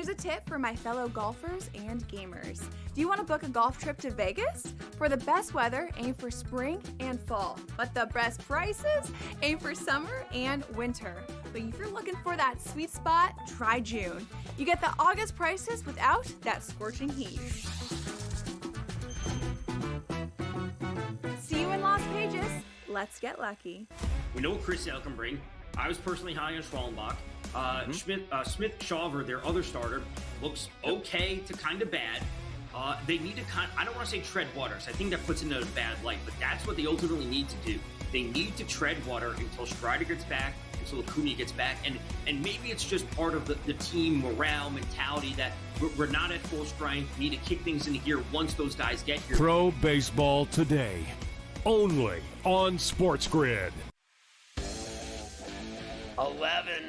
Here's a tip for my fellow golfers and gamers. Do you want to book a golf trip to Vegas? For the best weather, aim for spring and fall. But the best prices, aim for summer and winter. But if you're looking for that sweet spot, try June. You get the August prices without that scorching heat. See you in Las Vegas. Let's get lucky. We know what Chris Sale can bring. I was personally high on Schwallenbach. Smith-Shawver, their other starter, looks okay to kind of bad. They need to I don't want to say tread water, so I think that puts it in a bad light, but that's what they ultimately need to do. They need to tread water until Strider gets back, until Acuna gets back, and maybe it's just part of the team morale mentality that we're not at full strength, need to kick things into gear once those guys get here. Pro Baseball Today, only on SportsGrid. 11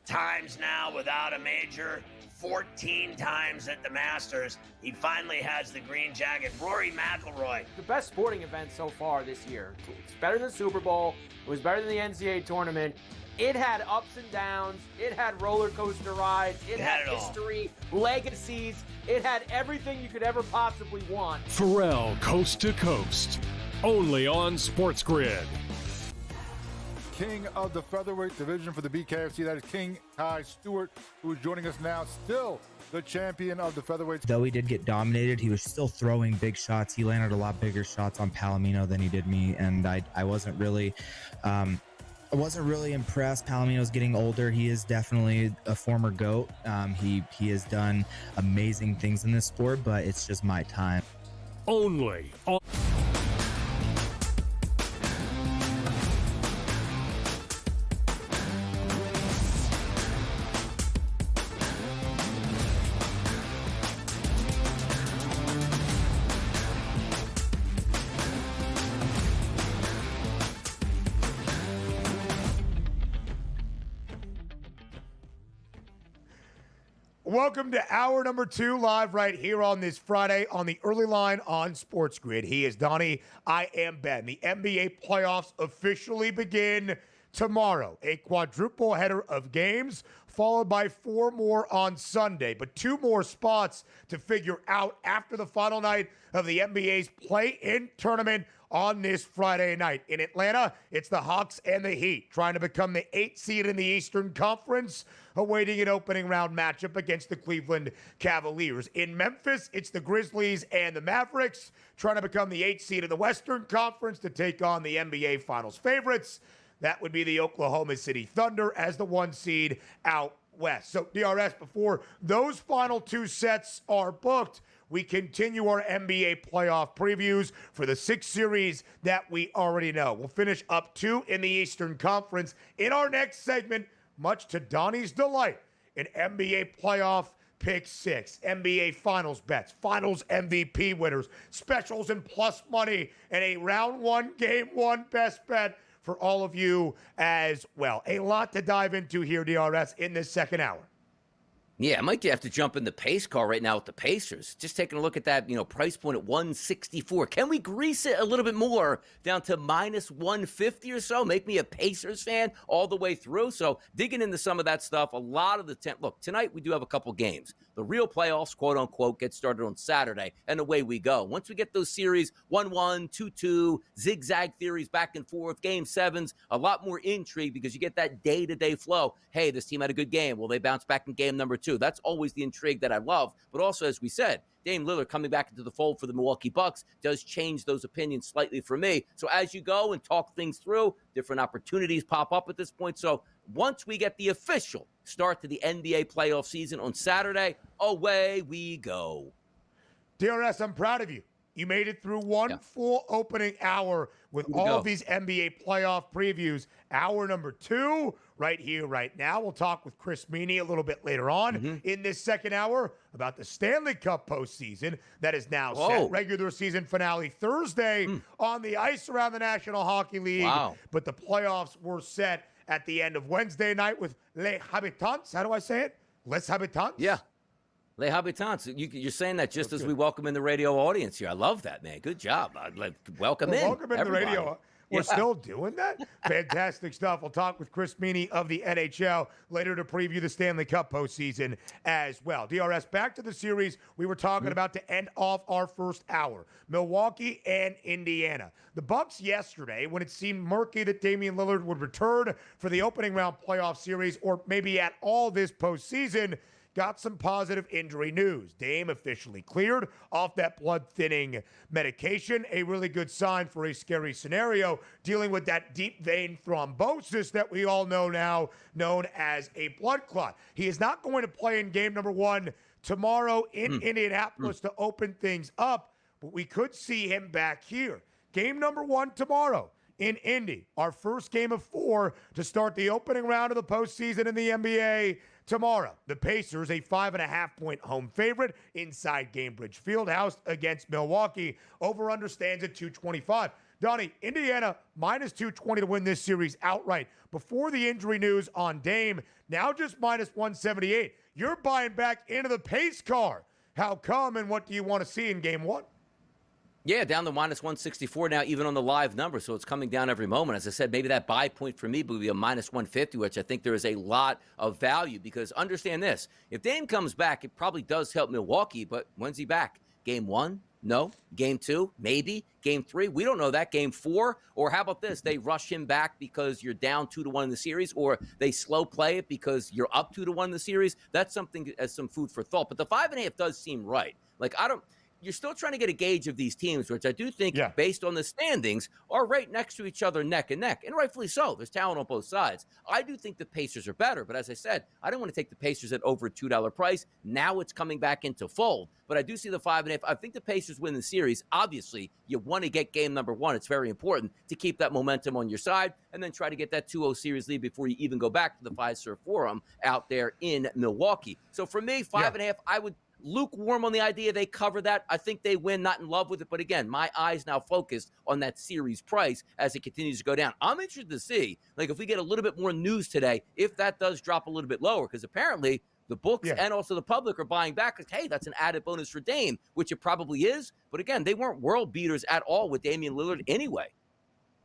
times now without a major, 14 times at the Masters. He finally has the green jacket. Rory McIlroy. The best sporting event so far this year. It's better than the Super Bowl. It was better than the NCAA tournament. It had ups and downs. It had roller coaster rides. It had history, legacies. It had everything you could ever possibly want. Pharrell, Coast to Coast, only on SportsGrid. King of the featherweight division for the BKFC. That is King Kai Stewart, who is joining us now, still the champion of the featherweight. Though he did get dominated, he was still throwing big shots. He landed a lot bigger shots on Palomino than he did me, and I wasn't really impressed. Palomino's getting older. He is definitely a former GOAT. He has done amazing things in this sport, but it's just my time. Only on Welcome to hour number 2, live right here on this Friday on the early line on SportsGrid. He is Donnie. I am Ben. The NBA playoffs officially begin tomorrow. A quadruple header of games, followed by 4 more on Sunday. But 2 more spots to figure out after the final night of the NBA's play-in tournament on this Friday night. In Atlanta, it's the Hawks and the Heat trying to become the 8th seed in the Eastern Conference, awaiting an opening round matchup against the Cleveland Cavaliers. In Memphis, it's the Grizzlies and the Mavericks trying to become the 8th seed in the Western Conference to take on the NBA Finals favorites. That would be the Oklahoma City Thunder as the 1 seed out west. So, DRS, before those final 2 sets are booked, we continue our NBA playoff previews for the 6 series that we already know. We'll finish up 2 in the Eastern Conference in our next segment, much to Donnie's delight, an NBA playoff Pick 6, NBA Finals bets, Finals MVP winners, specials and plus money, and a round 1, game 1 best bet for all of you as well. A lot to dive into here, DRS, in this second hour. Yeah, I might have to jump in the pace car right now with the Pacers. Just taking a look at that, price point at 164. Can we grease it a little bit more down to minus 150 or so? Make me a Pacers fan all the way through. So digging into some of that stuff, a lot of the look, tonight we do have a couple games. The real playoffs, quote unquote, get started on Saturday, and away we go. Once we get those series 1-1, 2-2, zigzag theories back and forth, game 7s, a lot more intrigue because you get that day-to-day flow. Hey, this team had a good game. Will they bounce back in game number 2? That's always the intrigue that I love. But also, as we said, Dame Lillard coming back into the fold for the Milwaukee Bucks does change those opinions slightly for me. So as you go and talk things through, different opportunities pop up at this point. So once we get the official start to the NBA playoff season on Saturday, away we go. DRS, I'm proud of you. You made it through one full opening hour with all of these NBA playoff previews. Hour number 2, right here, right now. We'll talk with Chris Meaney a little bit later on in this second hour about the Stanley Cup postseason that is now set. Regular season finale Thursday on the ice around the National Hockey League. But the playoffs were set at the end of Wednesday night with Les Habitants. How do I say it? Les Habitants? Yeah. Les Habitants. You're saying that just as we welcome in the radio audience here. I love that, man. Good job. Welcome in. Welcome in the radio We're still doing that? Fantastic stuff. We'll talk with Chris Meaney of the NHL later to preview the Stanley Cup postseason as well. DRS, back to the series we were talking about to end off our first hour. Milwaukee and Indiana. The Bucks yesterday, when it seemed murky that Damian Lillard would return for the opening round playoff series or maybe at all this postseason, got some positive injury news. Dame officially cleared off that blood-thinning medication, a really good sign for a scary scenario, dealing with that deep vein thrombosis that we all know now, known as a blood clot. He is not going to play in game number 1 tomorrow in Indianapolis to open things up, but we could see him back here. Game number 1 tomorrow in Indy, our first game of 4 to start the opening round of the postseason in the NBA tomorrow. The Pacers, a 5.5-point home favorite inside Gainbridge Fieldhouse against Milwaukee. Over-under stands at 225. Donnie, Indiana minus 220 to win this series outright. Before the injury news on Dame, now just minus 178. You're buying back into the pace car. How come, and what do you want to see in game 1? Yeah, down to minus 164 now, even on the live number, so it's coming down every moment. As I said, maybe that buy point for me would be a minus 150, which I think there is a lot of value, because understand this, if Dame comes back, it probably does help Milwaukee, but when's he back? Game 1? No. Game 2? Maybe. Game 3? We don't know that. Game 4? Or how about this? They rush him back because you're down 2-1 in the series, or they slow play it because you're up 2-1 in the series. That's something as some food for thought. But the 5.5 does seem right. Like, you're still trying to get a gauge of these teams, which I do think, based on the standings, are right next to each other, neck and neck. And rightfully so. There's talent on both sides. I do think the Pacers are better. But as I said, I don't want to take the Pacers at over a $2 price. Now it's coming back into fold. But I do see the 5.5. I think the Pacers win the series. Obviously, you want to get game number 1. It's very important to keep that momentum on your side and then try to get that 2-0 series lead before you even go back to the Fiserv Forum out there in Milwaukee. So for me, 5.5, I would lukewarm on the idea they cover that. I think they win, not in love with it. But again, my eyes now focused on that series price as it continues to go down. I'm interested to see, like, if we get a little bit more news today, if that does drop a little bit lower, because apparently the books and also the public are buying back because, hey, that's an added bonus for Dame, which it probably is. But again, they weren't world beaters at all with Damian Lillard anyway.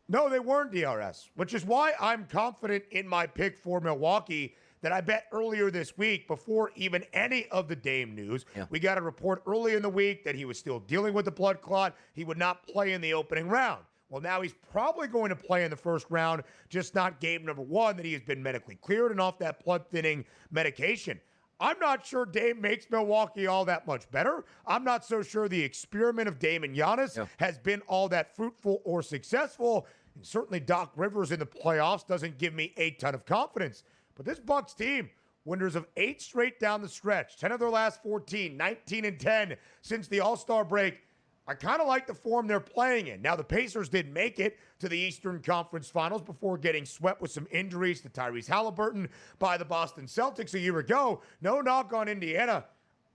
No, they weren't, DRS, which is why I'm confident in my pick for Milwaukee that I bet earlier this week before even any of the Dame news. We got a report early in the week that he was still dealing with the blood clot. He would not play in the opening round. Well, now he's probably going to play in the first round, just not game number 1, that he has been medically cleared and off that blood-thinning medication. I'm not sure Dame makes Milwaukee all that much better. I'm not so sure the experiment of Dame and Giannis has been all that fruitful or successful. And certainly Doc Rivers in the playoffs doesn't give me a ton of confidence. But this Bucks team, winners of 8 straight down the stretch, 10 of their last 14, 19-10 since the All-Star break. I kind of like the form they're playing in. Now, the Pacers did make it to the Eastern Conference Finals before getting swept with some injuries to Tyrese Halliburton by the Boston Celtics a year ago. No knock on Indiana.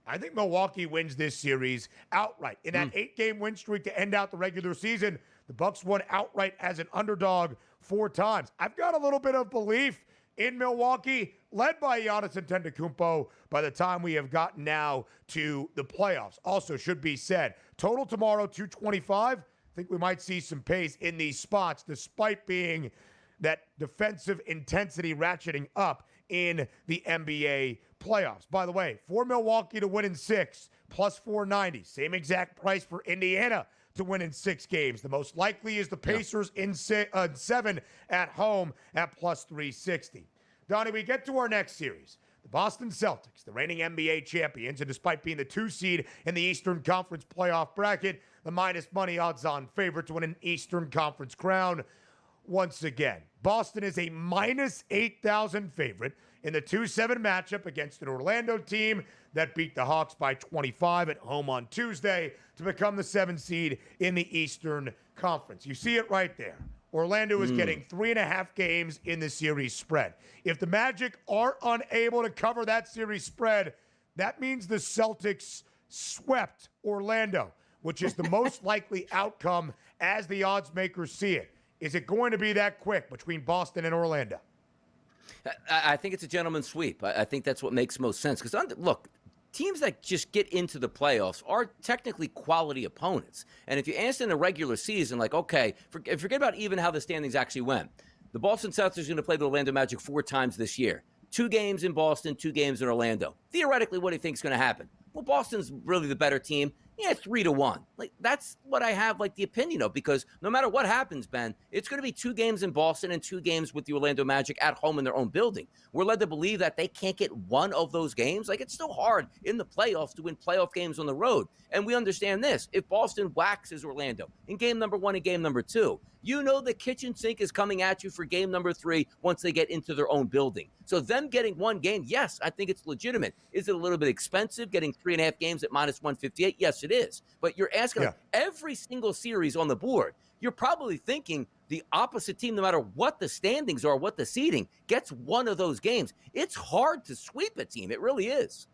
I think Milwaukee wins this series outright. In that 8-game win streak to end out the regular season, the Bucks won outright as an underdog 4 times. I've got a little bit of belief in Milwaukee, led by Giannis Antetokounmpo, by the time we have gotten now to the playoffs. Also, should be said, total tomorrow, 225. I think we might see some pace in these spots, despite being that defensive intensity ratcheting up in the NBA playoffs. By the way, for Milwaukee to win in 6, plus 490. Same exact price for Indiana to win in 6 games. The most likely is the Pacers in 7 at home at plus 360. Donnie, we get to our next series. The Boston Celtics, the reigning NBA champions, and despite being the 2 seed in the Eastern Conference playoff bracket, the minus money odds-on favorite to win an Eastern Conference crown once again. Boston is a minus 8,000 favorite in the 2-7 matchup against an Orlando team that beat the Hawks by 25 at home on Tuesday to become the 7th seed in the Eastern Conference. You see it right there. Orlando is getting 3.5 games in the series spread. If the Magic are unable to cover that series spread, that means the Celtics swept Orlando, which is the most likely outcome as the odds makers see it. Is it going to be that quick between Boston and Orlando? I think it's a gentleman's sweep. I think that's what makes most sense. Because, look, teams that just get into the playoffs are technically quality opponents. And if you ask in the regular season, like, okay, forget about even how the standings actually went. The Boston Celtics are going to play the Orlando Magic 4 times this year. 2 games in Boston, 2 games in Orlando. Theoretically, what do you think is going to happen? Well, Boston's really the better team. Yeah, 3-1. Like, that's what I have, like, the opinion of, because no matter what happens, Ben, it's going to be 2 games in Boston and 2 games with the Orlando Magic at home in their own building. We're led to believe that they can't get one of those games. Like, it's still hard in the playoffs to win playoff games on the road. And we understand this. If Boston waxes Orlando in game number 1 and game number 2, you know the kitchen sink is coming at you for game number 3 once they get into their own building. So them getting 1 game, yes, I think it's legitimate. Is it a little bit expensive getting 3.5 games at minus 158? Yes, it is. But you're asking like, every single series on the board, you're probably thinking the opposite team, no matter what the standings are, what the seeding, gets one of those games. It's hard to sweep a team. It really is.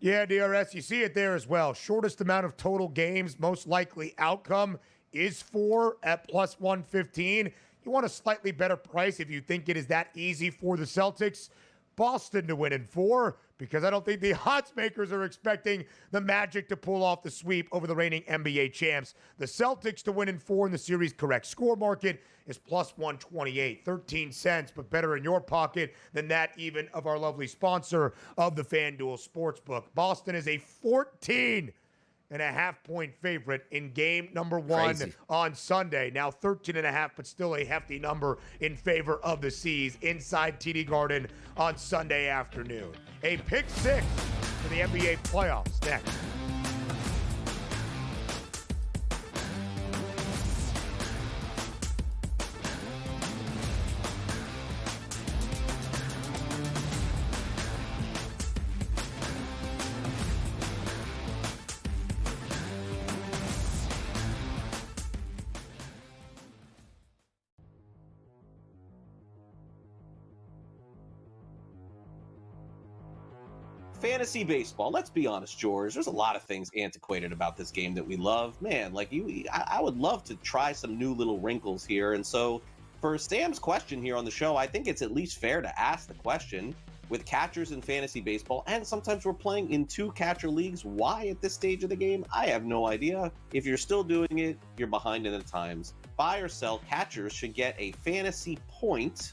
Yeah, DRS, you see it there as well. Shortest amount of total games, most likely outcome is 4 at plus 115. You want a slightly better price if you think it is that easy for the Celtics. Boston to win in 4, because I don't think the odds makers are expecting the Magic to pull off the sweep over the reigning NBA champs. The Celtics to win in 4 in the series correct score market is plus 128, 13 cents, but better in your pocket than that even of our lovely sponsor of the FanDuel Sportsbook. Boston is a 14.5-point favorite in game number 1 on Sunday. Now 13.5, but still a hefty number in favor of the C's inside TD Garden on Sunday afternoon. A pick 6 for the NBA playoffs next. Fantasy baseball. Let's be honest, George. There's a lot of things antiquated about this game that we love. Man, like I would love to try some new little wrinkles here. And so for Sam's question here on the show, I think it's at least fair to ask the question with catchers in fantasy baseball. And sometimes we're playing in 2 catcher leagues. Why at this stage of the game? I have no idea. If you're still doing it, you're behind in the times. Buy or sell, catchers should get a fantasy point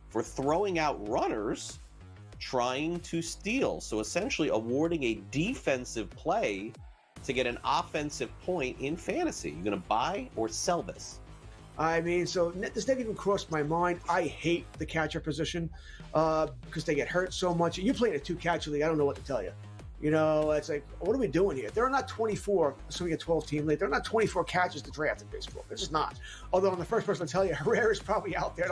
for throwing out runners trying to steal. So essentially awarding a defensive play to get an offensive point in fantasy. You're going to buy or sell this? I mean, so this never even crossed my mind. I hate the catcher position because they get hurt so much. You play in a 2-catcher league, I don't know what to tell you. You know, it's like, what are we doing here? There are not 24, assuming a 12-team league, there are not 24 catchers to draft in baseball. There's just not. Although I'm the first person to tell you, Herrera's probably out there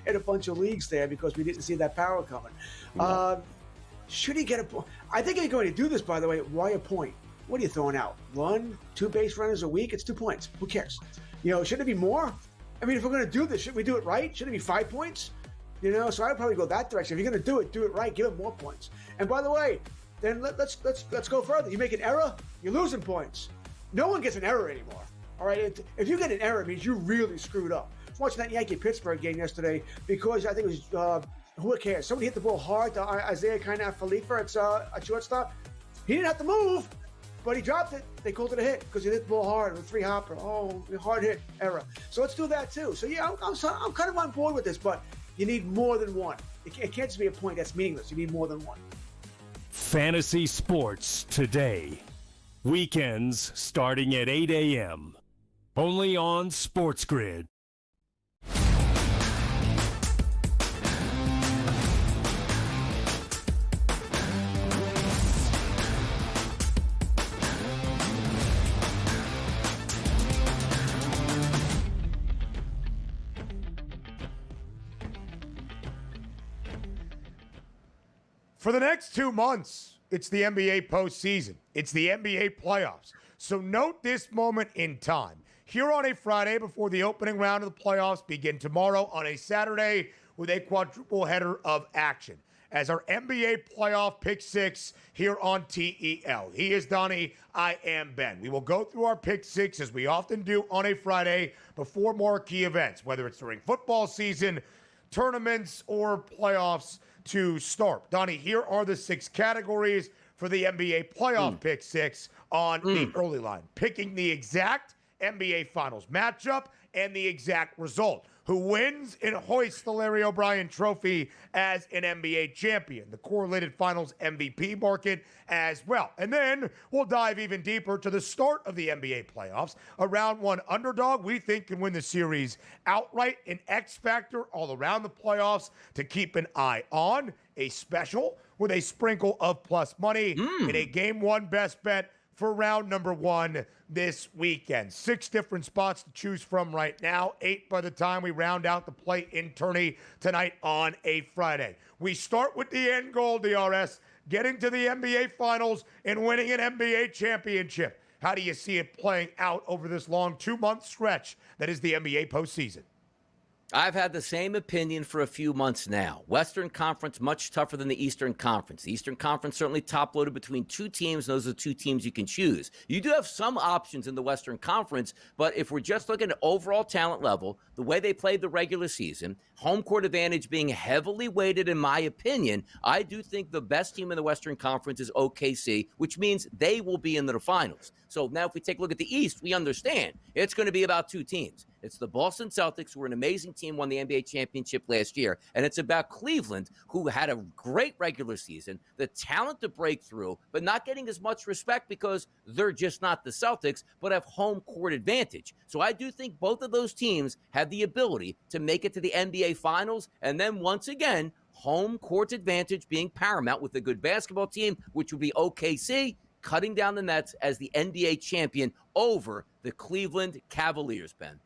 in a bunch of leagues there because we didn't see that power coming. No. Should he get a point? I think they're going to do this, by the way. Why a point? What are you throwing out? 1, 2 base runners a week? It's 2 points. Who cares? You know, should it be more? I mean, if we're going to do this, should we do it right? Should it be 5 points? You know, so I'd probably go that direction. If you're going to do it right. Give it more points. And by the way, then let's go further. You make an error, you're losing points. No one gets an error anymore. All right, if you get an error, it means you really screwed up. I was watching that Yankee-Pittsburgh game yesterday because I think it was, who cares? Somebody hit the ball hard to Isaiah Falefa at shortstop. He didn't have to move, but he dropped it. They called it a hit because he hit the ball hard with 3-hopper. Oh, hard hit, error. So let's do that too. So yeah, I'm kind of on board with this, but you need more than one. It can't just be a point that's meaningless. You need more than one. Fantasy Sports Today. Weekends starting at 8 a.m. Only on SportsGrid. For the next 2 months, it's the NBA postseason. It's the NBA playoffs. So note this moment in time. Here on a Friday before the opening round of the playoffs begin tomorrow on a Saturday with a quadruple header of action. As our NBA playoff pick 6 here on TEL. He is Donnie. I am Ben. We will go through our pick 6 as we often do on a Friday before marquee events, whether it's during football season, tournaments, or playoffs to start. Donnie, here are the 6 categories for the NBA playoff pick 6 on the early line, picking the exact NBA Finals matchup and the exact result. Who wins and hoists the Larry O'Brien Trophy as an NBA champion, the correlated Finals MVP market as well. And then we'll dive even deeper to the start of the NBA playoffs. A round 1 underdog we think can win the series outright, an X factor all around the playoffs to keep an eye on. A special with a sprinkle of plus money in a Game 1 best bet for round number 1 this weekend. 6 different spots to choose from right now. 8 by the time we round out the play-in tourney tonight on a Friday. We start with the end goal, DRS, getting to the NBA Finals and winning an NBA championship. How do you see it playing out over this long 2-month stretch that is the NBA postseason? I've had the same opinion for a few months now. Western Conference much tougher than the Eastern Conference. The Eastern Conference certainly top-loaded between 2 teams. Those are the 2 teams you can choose. You do have some options in the Western Conference, but if we're just looking at overall talent level, the way they played the regular season, home court advantage being heavily weighted, in my opinion, I do think the best team in the Western Conference is OKC, which means they will be in the finals. So now if we take a look at the East, we understand it's going to be about 2 teams. It's the Boston Celtics, who were an amazing team, won the NBA championship last year, and it's about Cleveland, who had a great regular season, the talent to break through, but not getting as much respect because they're just not the Celtics, but have home court advantage. So I do think both of those teams have the ability to make it to the NBA Finals, and then once again, home court advantage being paramount with a good basketball team, which would be OKC, cutting down the nets as the NBA champion over the Cleveland Cavaliers, Ben.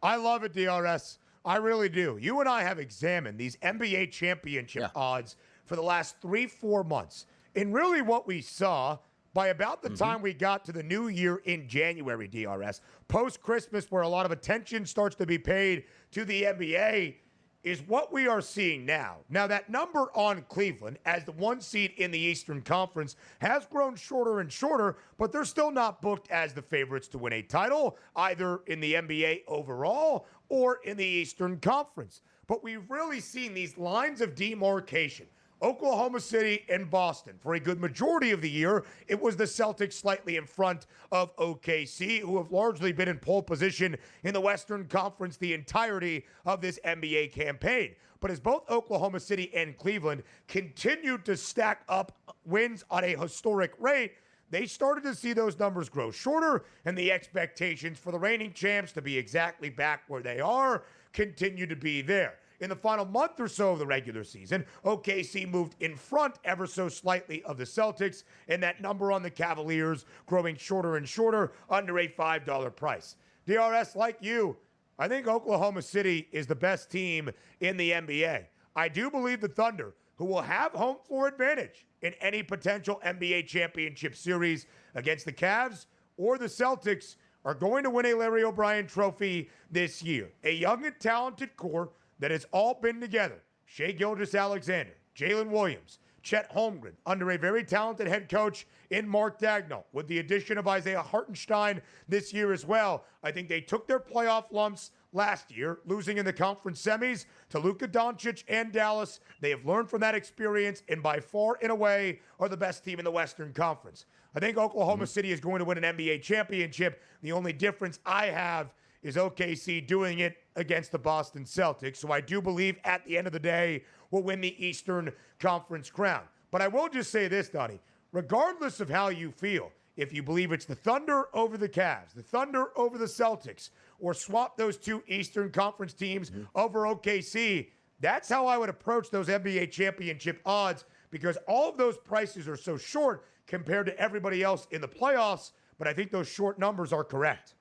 I love it, DRS. I really do. You and I have examined these NBA championship odds for the last 3-4 months. And really what we saw by about the time we got to the new year in January, DRS, post-Christmas, where a lot of attention starts to be paid to the NBA, is what we are seeing now. Now, that number on Cleveland as the 1 seed in the Eastern Conference has grown shorter and shorter, but they're still not booked as the favorites to win a title, either in the NBA overall or in the Eastern Conference. But we've really seen these lines of demarcation. Oklahoma City and Boston. For a good majority of the year, it was the Celtics slightly in front of OKC, who have largely been in pole position in the Western Conference the entirety of this NBA campaign. But as both Oklahoma City and Cleveland continued to stack up wins on a historic rate, they started to see those numbers grow shorter, and the expectations for the reigning champs to be exactly back where they are continue to be there. In the final month or so of the regular season, OKC moved in front ever so slightly of the Celtics, and that number on the Cavaliers growing shorter and shorter under a $5 price. DRS, like you, I think Oklahoma City is the best team in the NBA. I do believe the Thunder, who will have home floor advantage in any potential NBA championship series against the Cavs or the Celtics, are going to win a Larry O'Brien Trophy this year. A young and talented core that has all been together. Shai Gilgeous-Alexander, Jalen Williams, Chet Holmgren, under a very talented head coach in Mark Daigneault, with the addition of Isaiah Hartenstein this year as well. I think they took their playoff lumps last year, losing in the conference semis to Luka Doncic and Dallas. They have learned from that experience, and by far and away are the best team in the Western Conference. I think Oklahoma City is going to win an NBA championship. The only difference I have is OKC doing it against the Boston Celtics. So I do believe at the end of the day, we'll win the Eastern Conference crown. But I will just say this, Donnie, regardless of how you feel, if you believe it's the Thunder over the Cavs, the Thunder over the Celtics, or swap those 2 Eastern Conference teams over OKC, that's how I would approach those NBA championship odds, because all of those prices are so short compared to everybody else in the playoffs. But I think those short numbers are correct.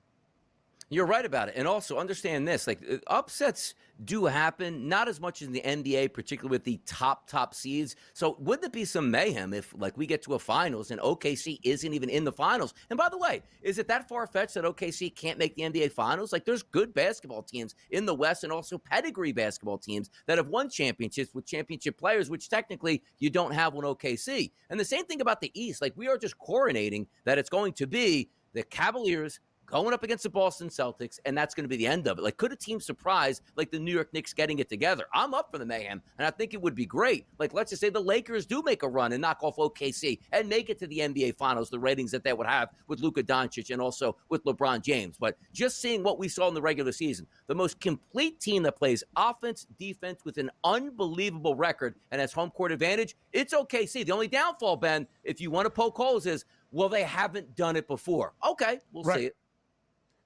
You're right about it. And also understand this, like, upsets do happen, not as much as in the NBA, particularly with the top seeds. So wouldn't it be some mayhem if, like, we get to a finals and OKC isn't even in the finals? And by the way, is it that far-fetched that OKC can't make the NBA finals? Like, there's good basketball teams in the West and also pedigree basketball teams that have won championships with championship players, which technically you don't have on OKC. And the same thing about the East. Like, we are just coronating that it's going to be the Cavaliers, going up against the Boston Celtics, and that's going to be the end of it. Like, could a team surprise like the New York Knicks getting it together? I'm up for the mayhem, and I think it would be great. Like, let's just say the Lakers do make a run and knock off OKC and make it to the NBA Finals, the ratings that they would have with Luka Doncic and also with LeBron James. But just seeing what we saw in the regular season, the most complete team that plays offense, defense with an unbelievable record and has home court advantage, it's OKC. The only downfall, Ben, if you want to poke holes, is, well, they haven't done it before. Okay, we'll see it.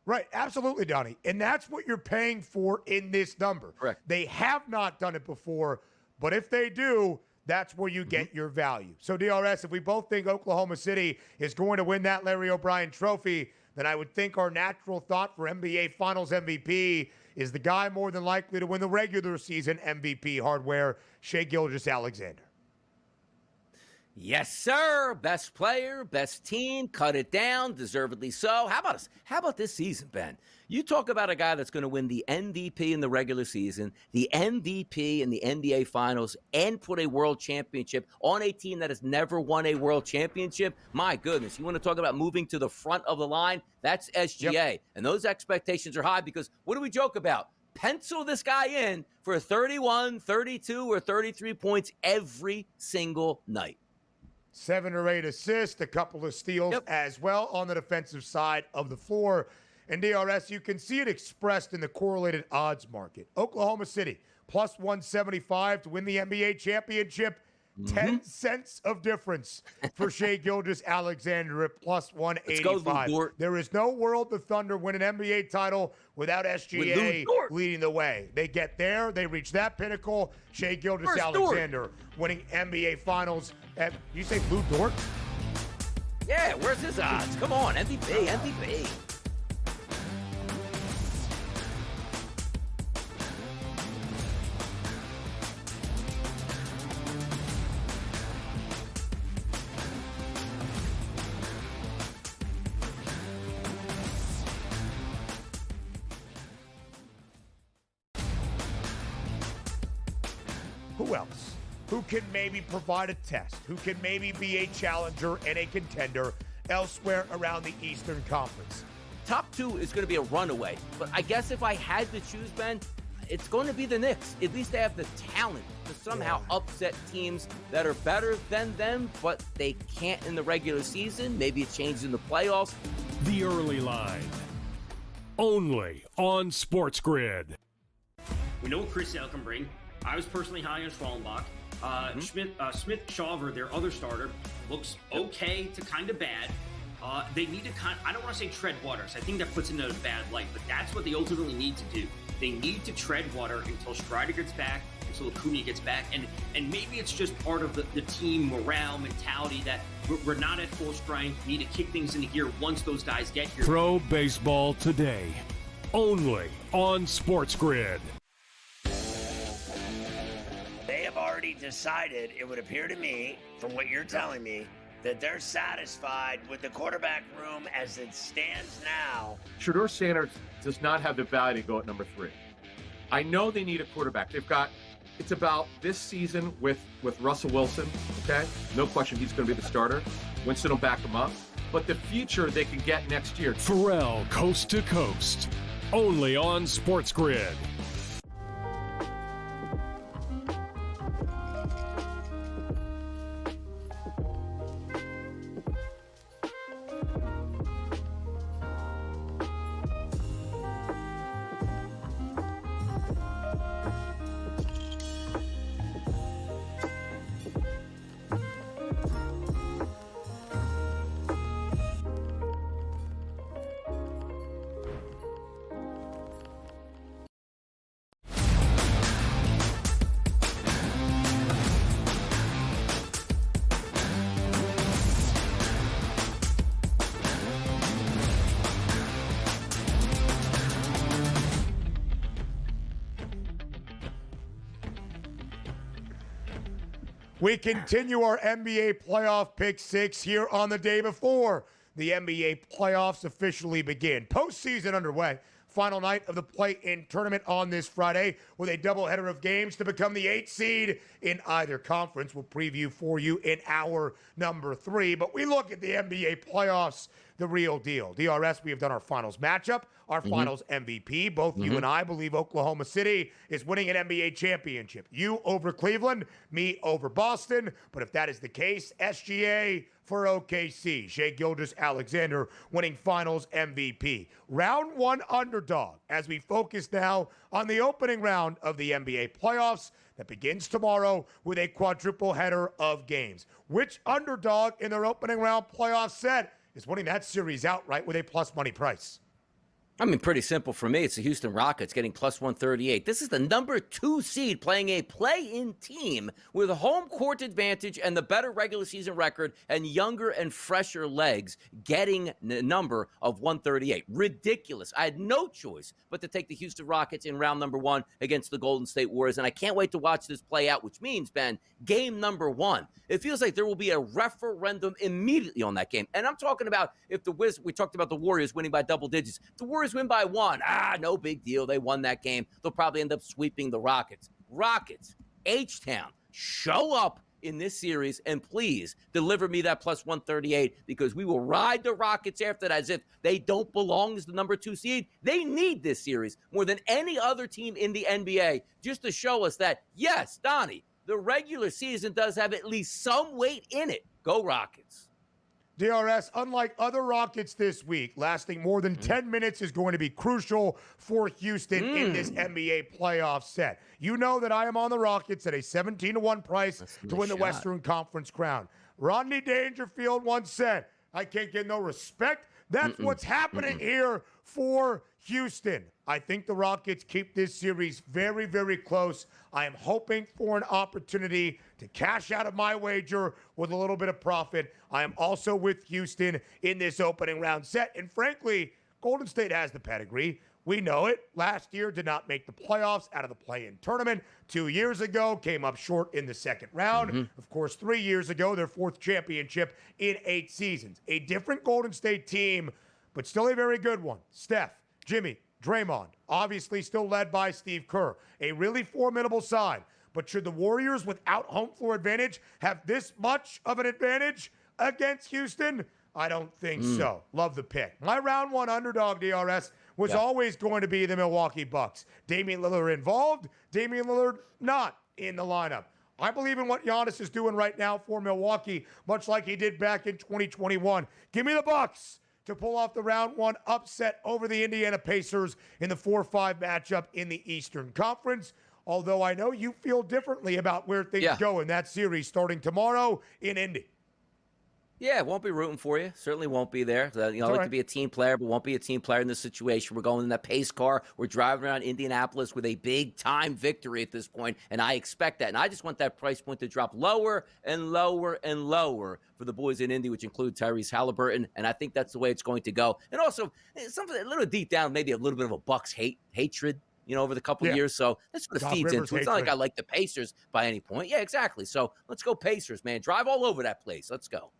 Right, absolutely, Donnie. And that's what you're paying for in this number. Correct. They have not done it before, but if they do, that's where you get your value. So, DRS, if we both think Oklahoma City is going to win that Larry O'Brien trophy, then I would think our natural thought for NBA Finals MVP is the guy more than likely to win the regular season MVP hardware, Shai Gilgeous-Alexander. Yes, sir. Best player, best team, cut it down, deservedly so. How about this season, Ben? You talk about a guy that's going to win the MVP in the regular season, the MVP in the NBA Finals, and put a world championship on a team that has never won a world championship. My goodness, you want to talk about moving to the front of the line? That's SGA. Yep. And those expectations are high because what do we joke about? Pencil this guy in for 31, 32, or 33 points every single night. 7 or 8 assists, a couple of steals as well on the defensive side of the floor. And DRS, you can see it expressed in the correlated odds market. Oklahoma City, plus 175 to win the NBA championship. 10 cents of difference for Shai Gilgeous-Alexander at plus 185. There is no world the Thunder win an NBA title without SGA leading the way. They get there, they reach that pinnacle. Shai Gilgeous-Alexander winning NBA Finals. You say Blue Dort? Yeah, where's his odds? Come on, MVP. Who else? Who can maybe provide a test? Who can maybe be a challenger and a contender elsewhere around the Eastern Conference? Top 2 is going to be a runaway. But I guess if I had to choose, Ben, it's going to be the Knicks. At least they have the talent to somehow upset teams that are better than them, but they can't in the regular season. Maybe it changes in the playoffs. The Early Line. Only on SportsGrid. We know what Chris Sale can bring. I was personally high on Schwallenbach. Smith-Shawver, their other starter, looks okay to kind of bad. They need to I don't want to say tread waters. I think that puts into a bad light, but that's what they ultimately need to do. They need to tread water until Strider gets back, until Acuna gets back, and maybe it's just part of the team morale mentality that we're not at full strength. We need to kick things into gear once those guys get here. Pro Baseball Today, only on SportsGrid. They have already decided, it would appear to me, from what you're telling me, that they're satisfied with the quarterback room as it stands now. Shedeur Sanders does not have the value to go at number 3. I know they need a quarterback. It's about this season with Russell Wilson, okay? No question he's going to be the starter. Winston will back him up. But the future they can get next year. Pharrell, Coast to Coast, only on SportsGrid. We continue our NBA playoff pick 6 here on the day before the NBA playoffs officially begin. Postseason underway. Final night of the play-in tournament on this Friday with a doubleheader of games to become the 8th seed in either conference. We'll preview for you in hour number 3. But we look at the NBA playoffs the real deal. DRS, we have done our finals matchup, our finals MVP. Both you and I believe Oklahoma City is winning an NBA championship. You over Cleveland, me over Boston. But if that is the case, SGA for OKC. Shai Gilgeous-Alexander winning finals MVP. Round 1 underdog as we focus now on the opening round of the NBA playoffs that begins tomorrow with a quadruple header of games. Which underdog in their opening round playoff set is winning that series outright with a plus money price? I mean, pretty simple for me. It's the Houston Rockets getting plus 138. This is the number 2 seed playing a play-in team with a home court advantage and the better regular season record and younger and fresher legs getting the number of 138. Ridiculous. I had no choice but to take the Houston Rockets in round number 1 against the Golden State Warriors, and I can't wait to watch this play out, which means, Ben, game number 1. It feels like there will be a referendum immediately on that game. And I'm talking about if we talked about the Warriors winning by double digits. The Warriors win by 1. No big deal. They won that game. They'll probably end up sweeping the Rockets. Rockets, H-Town, show up in this series and please deliver me that plus 138 because we will ride the Rockets after that as if they don't belong as the number 2 seed. They need this series more than any other team in the NBA just to show us that, yes, Donnie, the regular season does have at least some weight in it. Go Rockets. DRS, unlike other Rockets this week, lasting more than 10 minutes is going to be crucial for Houston in this NBA playoff set. You know that I am on the Rockets at a 17-1 price to win the Western Conference crown. Rodney Dangerfield once said, I can't get no respect. That's what's happening here for Houston. I think the Rockets keep this series very, very close. I am hoping for an opportunity to cash out of my wager with a little bit of profit. I am also with Houston in this opening round set. And frankly, Golden State has the pedigree. We know it. Last year did not make the playoffs out of the play-in tournament. 2 years ago, came up short in the second round. Of course, 3 years ago, their 4th championship in 8 seasons. A different Golden State team, but still a very good one. Steph, Jimmy, Draymond, obviously still led by Steve Kerr. A really formidable side. But should the Warriors, without home floor advantage, have this much of an advantage against Houston? I don't think so. Love the pick. My round 1 underdog, DRS, was always going to be the Milwaukee Bucks. Damian Lillard involved, Damian Lillard not in the lineup. I believe in what Giannis is doing right now for Milwaukee, much like he did back in 2021. Give me the Bucks to pull off the round 1 upset over the Indiana Pacers in the 4-5 matchup in the Eastern Conference. Although I know you feel differently about where things go in that series starting tomorrow in Indy. Yeah, won't be rooting for you. Certainly won't be there. I like to be a team player, but won't be a team player in this situation. We're going in that pace car. We're driving around Indianapolis with a big-time victory at this point, and I expect that. And I just want that price point to drop lower and lower and lower for the boys in Indy, which include Tyrese Halliburton, and I think that's the way it's going to go. And also, something a little deep down, maybe a little bit of a Bucks hatred, over the couple of years. So that sort of feeds into it. It's not like I like the Pacers by any point. Yeah, exactly. So let's go Pacers, man. Drive all over that place. Let's go.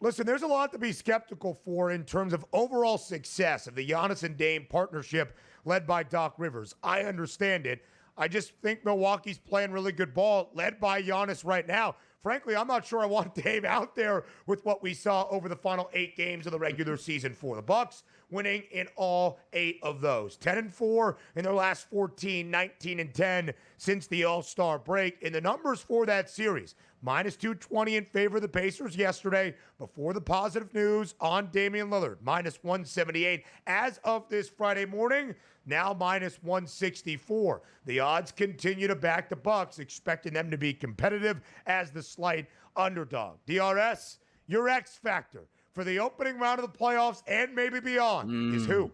Listen, there's a lot to be skeptical for in terms of overall success of the Giannis and Dame partnership led by Doc Rivers. I understand it. I just think Milwaukee's playing really good ball, led by Giannis right now. Frankly, I'm not sure I want Dame out there with what we saw over the final 8 games of the regular season for the Bucks, winning in all 8 of those. 10-4 in their last 14, 19-10 since the All-Star break. In the numbers for that series, minus 220 in favor of the Pacers yesterday before the positive news on Damian Lillard. Minus 178 as of this Friday morning, now minus 164. The odds continue to back the Bucks, expecting them to be competitive as the slight underdog. DRS, your X factor for the opening round of the playoffs and maybe beyond is who?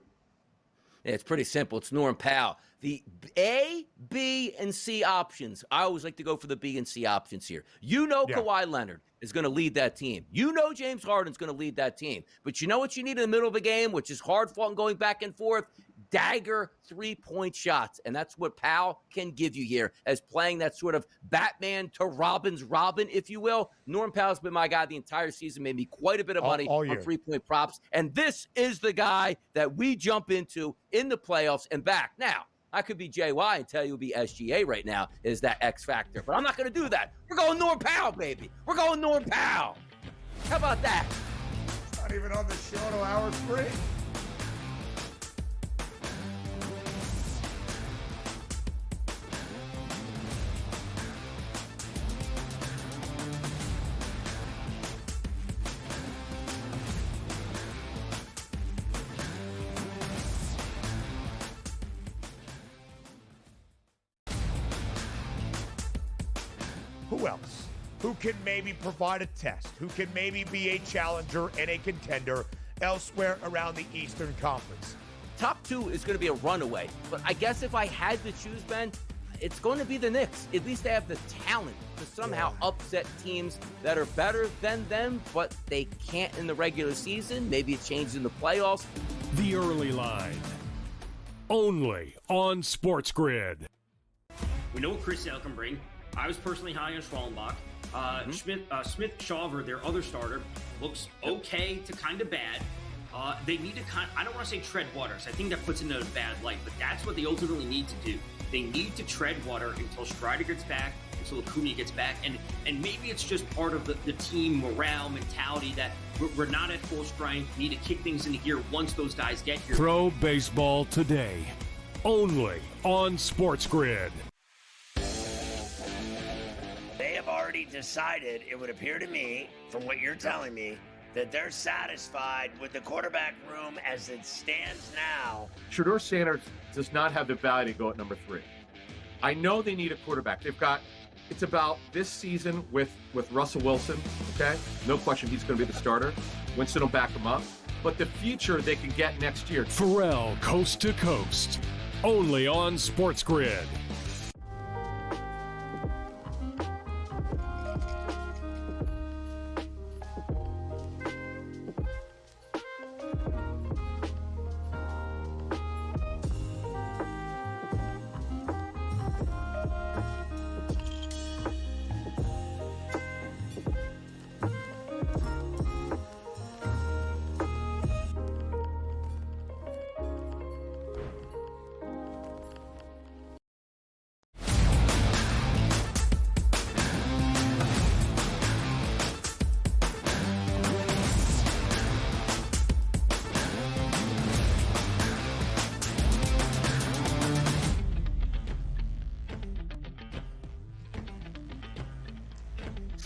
Yeah, it's pretty simple. It's Norm Powell. The A, B, and C options. I always like to go for the B and C options here. Kawhi Leonard is going to lead that team. James Harden's going to lead that team. But you know what you need in the middle of a game, which is hard-fought and going back and forth? Dagger 3-point shots. And that's what Powell can give you here as playing that sort of Batman to Robin's Robin, if you will. Norm Powell's been my guy the entire season, made me quite a bit of money on 3-point props. And this is the guy that we jump into in the playoffs and back. Now, I could be JY and tell you it would be SGA right now is that X factor. But I'm not going to do that. We're going Norm Powell, baby. We're going Norm Powell. How about that? not even on the show till hour 3. Who else? Who can maybe provide a test? Who can maybe be a challenger and a contender elsewhere around the Eastern Conference? Top 2 is going to be a runaway. But I guess if I had to choose, Ben, it's going to be the Knicks. At least they have the talent to somehow upset teams that are better than them, but they can't in the regular season. Maybe it changes in the playoffs. The Early Line. Only on SportsGrid. We know what Chris Sale can bring. I was personally high on Schwallenbach. Smith-Shawver, their other starter, looks okay to kind of bad. They need to I don't want to say tread waters. I think that puts into a bad light, but that's what they ultimately need to do. They need to tread water until Strider gets back, until Acuna gets back, and maybe it's just part of the team morale mentality that we're not at full strength, need to kick things into gear once those guys get here. Pro Baseball Today. Only on SportsGrid. They have already decided, it would appear to me, from what you're telling me, that they're satisfied with the quarterback room as it stands now. Shedeur Sanders does not have the value to go at number 3. I know they need a quarterback. It's about this season with Russell Wilson, okay? No question he's going to be the starter. Winston will back him up. But the future they can get next year. Pharrell, Coast to Coast. Only on SportsGrid.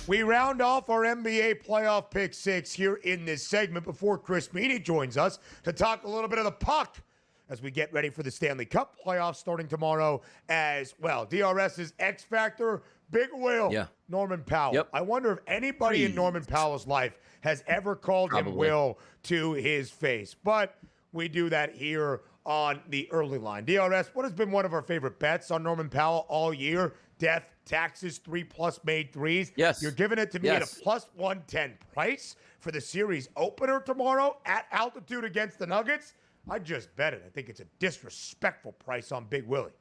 We round off our NBA playoff pick 6 here in this segment before Chris Meaney joins us to talk a little bit of the puck as we get ready for the Stanley Cup playoffs starting tomorrow as well. DRS's X Factor, Big Will, Norman Powell. Yep. I wonder if anybody in Norman Powell's life has ever called him Will to his face. But we do that here on the early line. DRS, what has been one of our favorite bets on Norman Powell all year? Death, taxes, 3+ made threes. Yes. You're giving it to me at a plus 110 price for the series opener tomorrow at altitude against the Nuggets. I just bet it. I think it's a disrespectful price on Big Willie.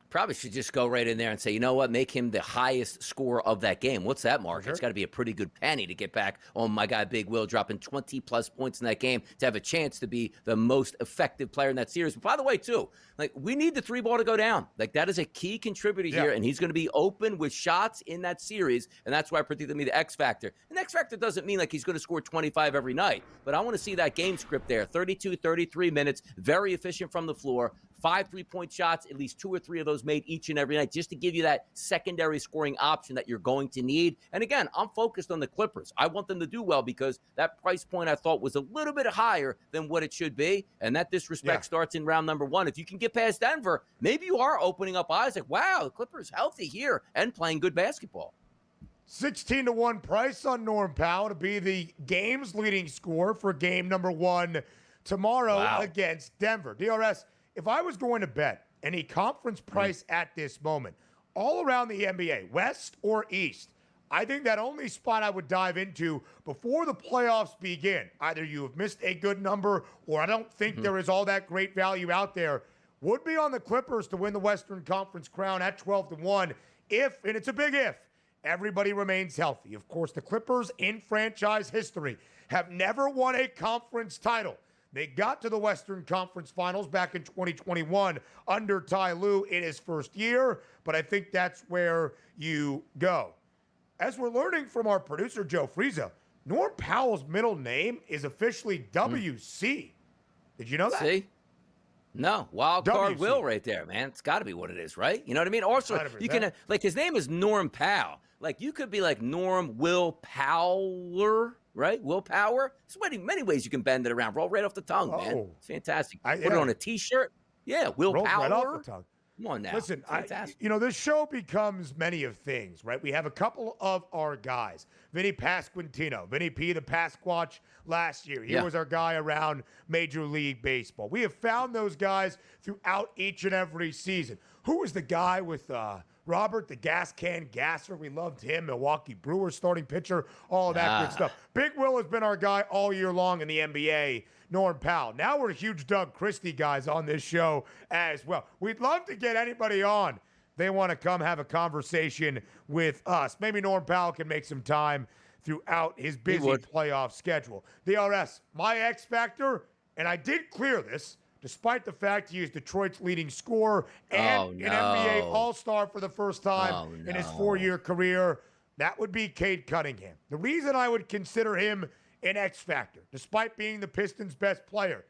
Probably should just go right in there and say, you know what, make him the highest scorer of that game. What's that mark? It's got to be a pretty good penny to get back on my guy Big Will dropping 20+ points in that game to have a chance to be the most effective player in that series. But by the way, too, like we need the 3-ball to go down. Like that is a key contributor here, and he's going to be open with shots in that series, and that's why I predict him to be the X Factor. And X Factor doesn't mean like he's going to score 25 every night, but I want to see that game script there. 32, 33 minutes, very efficient from the floor. 5 3-point shots, at least 2 or 3 of those made each and every night, just to give you that secondary scoring option that you're going to need. And again, I'm focused on the Clippers. I want them to do well because that price point I thought was a little bit higher than what it should be. And that disrespect starts in round number 1. If you can get past Denver, maybe you are opening up eyes like, wow, the Clippers healthy here and playing good basketball. 16-1 price on Norm Powell to be the game's leading scorer for game number 1 tomorrow against Denver. DRS, if I was going to bet any conference price at this moment, all around the NBA, West or East, I think that only spot I would dive into before the playoffs begin, either you have missed a good number or I don't think there is all that great value out there, would be on the Clippers to win the Western Conference crown at 12-1 if, and it's a big if, everybody remains healthy. Of course, the Clippers in franchise history have never won a conference title. They got to the Western Conference Finals back in 2021 under Ty Lue in his first year, but I think that's where you go. As we're learning from our producer, Joe Frieza, Norm Powell's middle name is officially WC. Did you know that? See? No, wild card WC. Will right there, man. It's got to be what it is, right? You know what I mean? Also, 100%. you can, like, his name is Norm Powell. Like, you could be like Norm Will Power, right? Will Power. There's many ways you can bend it around. Roll right off the tongue, man. It's fantastic. Put it on a T-shirt. Yeah, Will Rolls Power. right off the tongue. Come on now. Listen, fantastic. this show becomes many of things, right? We have a couple of our guys. Vinny Pasquantino, Vinny P, the Pasquatch last year. He was our guy around Major League Baseball. We have found those guys throughout each and every season. Who was the guy with Robert, the gas can gasser? We loved him. Milwaukee Brewers starting pitcher, all of that good stuff. Big Will has been our guy all year long in the NBA. Norm Powell. Now we're huge Doug Christie guys on this show as well. We'd love to get anybody on. They want to come have a conversation with us. Maybe Norm Powell can make some time throughout his busy playoff schedule. DRS, my X factor, and I did clear this, despite the fact he is Detroit's leading scorer and an NBA All-Star for the first time in his 4-year career. That would be Cade Cunningham. The reason I would consider him an X factor, despite being the Pistons' best player,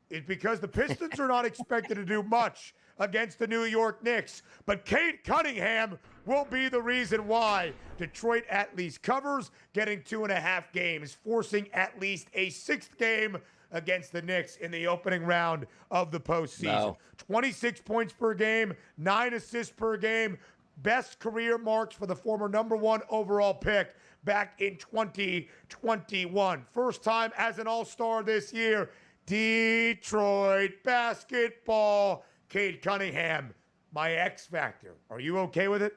is because the Pistons are not expected to do much against the New York Knicks. But Cade Cunningham will be the reason why Detroit at least covers, getting 2.5 games, forcing at least a 6th game against the Knicks in the opening round of the postseason. 26 points per game, 9 assists per game, best career marks for the former #1 overall pick back in 2021. First time as an All-Star this year. Detroit basketball. Cade Cunningham, my X factor. Are you okay with it?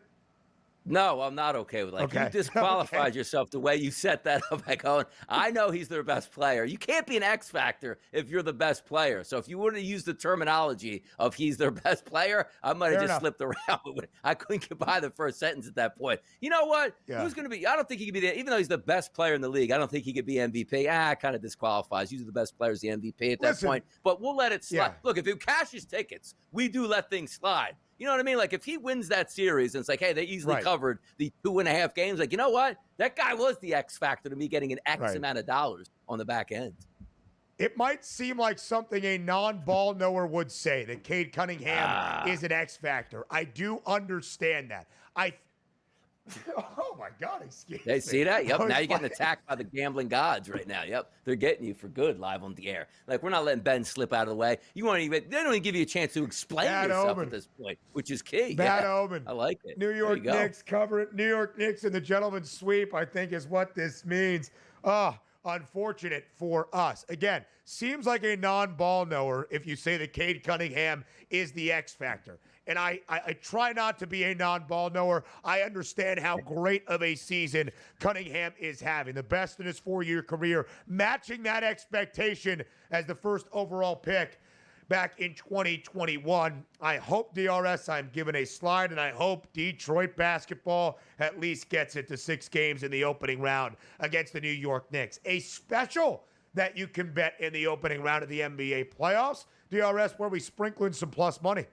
No, I'm not okay with it. Like, you disqualified yourself the way you set that up by going, I know he's their best player. You can't be an X factor if you're the best player. So if you wouldn't have used the terminology of he's their best player, I might have just slipped around with it. I couldn't get by the first sentence at that point. You know what? Who's going to be? I don't think he could be there. Even though he's the best player in the league, I don't think he could be MVP. Kind of disqualifies. Usually the best player is the MVP at that point. But we'll let it slide. Look, if he cashes tickets, we do let things slide. You know what I mean? Like, if he wins that series and it's like, hey, they easily covered the 2.5 games, like, you know what? That guy was the X factor to me getting an X amount of dollars on the back end. It might seem like something a non-ball knower would say, that Cade Cunningham is an X factor. I do understand that. Oh, my God, excuse me. See that? Yep, now you're getting attacked by the gambling gods right now. Yep, they're getting you for good live on the air. Like, we're not letting Ben slip out of the way. They don't even give you a chance to explain yourself at this point, which is key. Bad omen. I like it. New York Knicks cover it. New York Knicks and the gentleman's sweep, I think, is what this means. Unfortunate for us. Again, seems like a non-ball knower if you say that Cade Cunningham is the X factor. And I try not to be a non-ball knower. I understand how great of a season Cunningham is having. The best in his 4-year career, matching that expectation as the first overall pick back in 2021. I hope, DRS, I'm given a slide, and I hope Detroit basketball at least gets it to 6 games in the opening round against the New York Knicks. A special that you can bet in the opening round of the NBA playoffs. DRS, where we sprinkle in some plus money.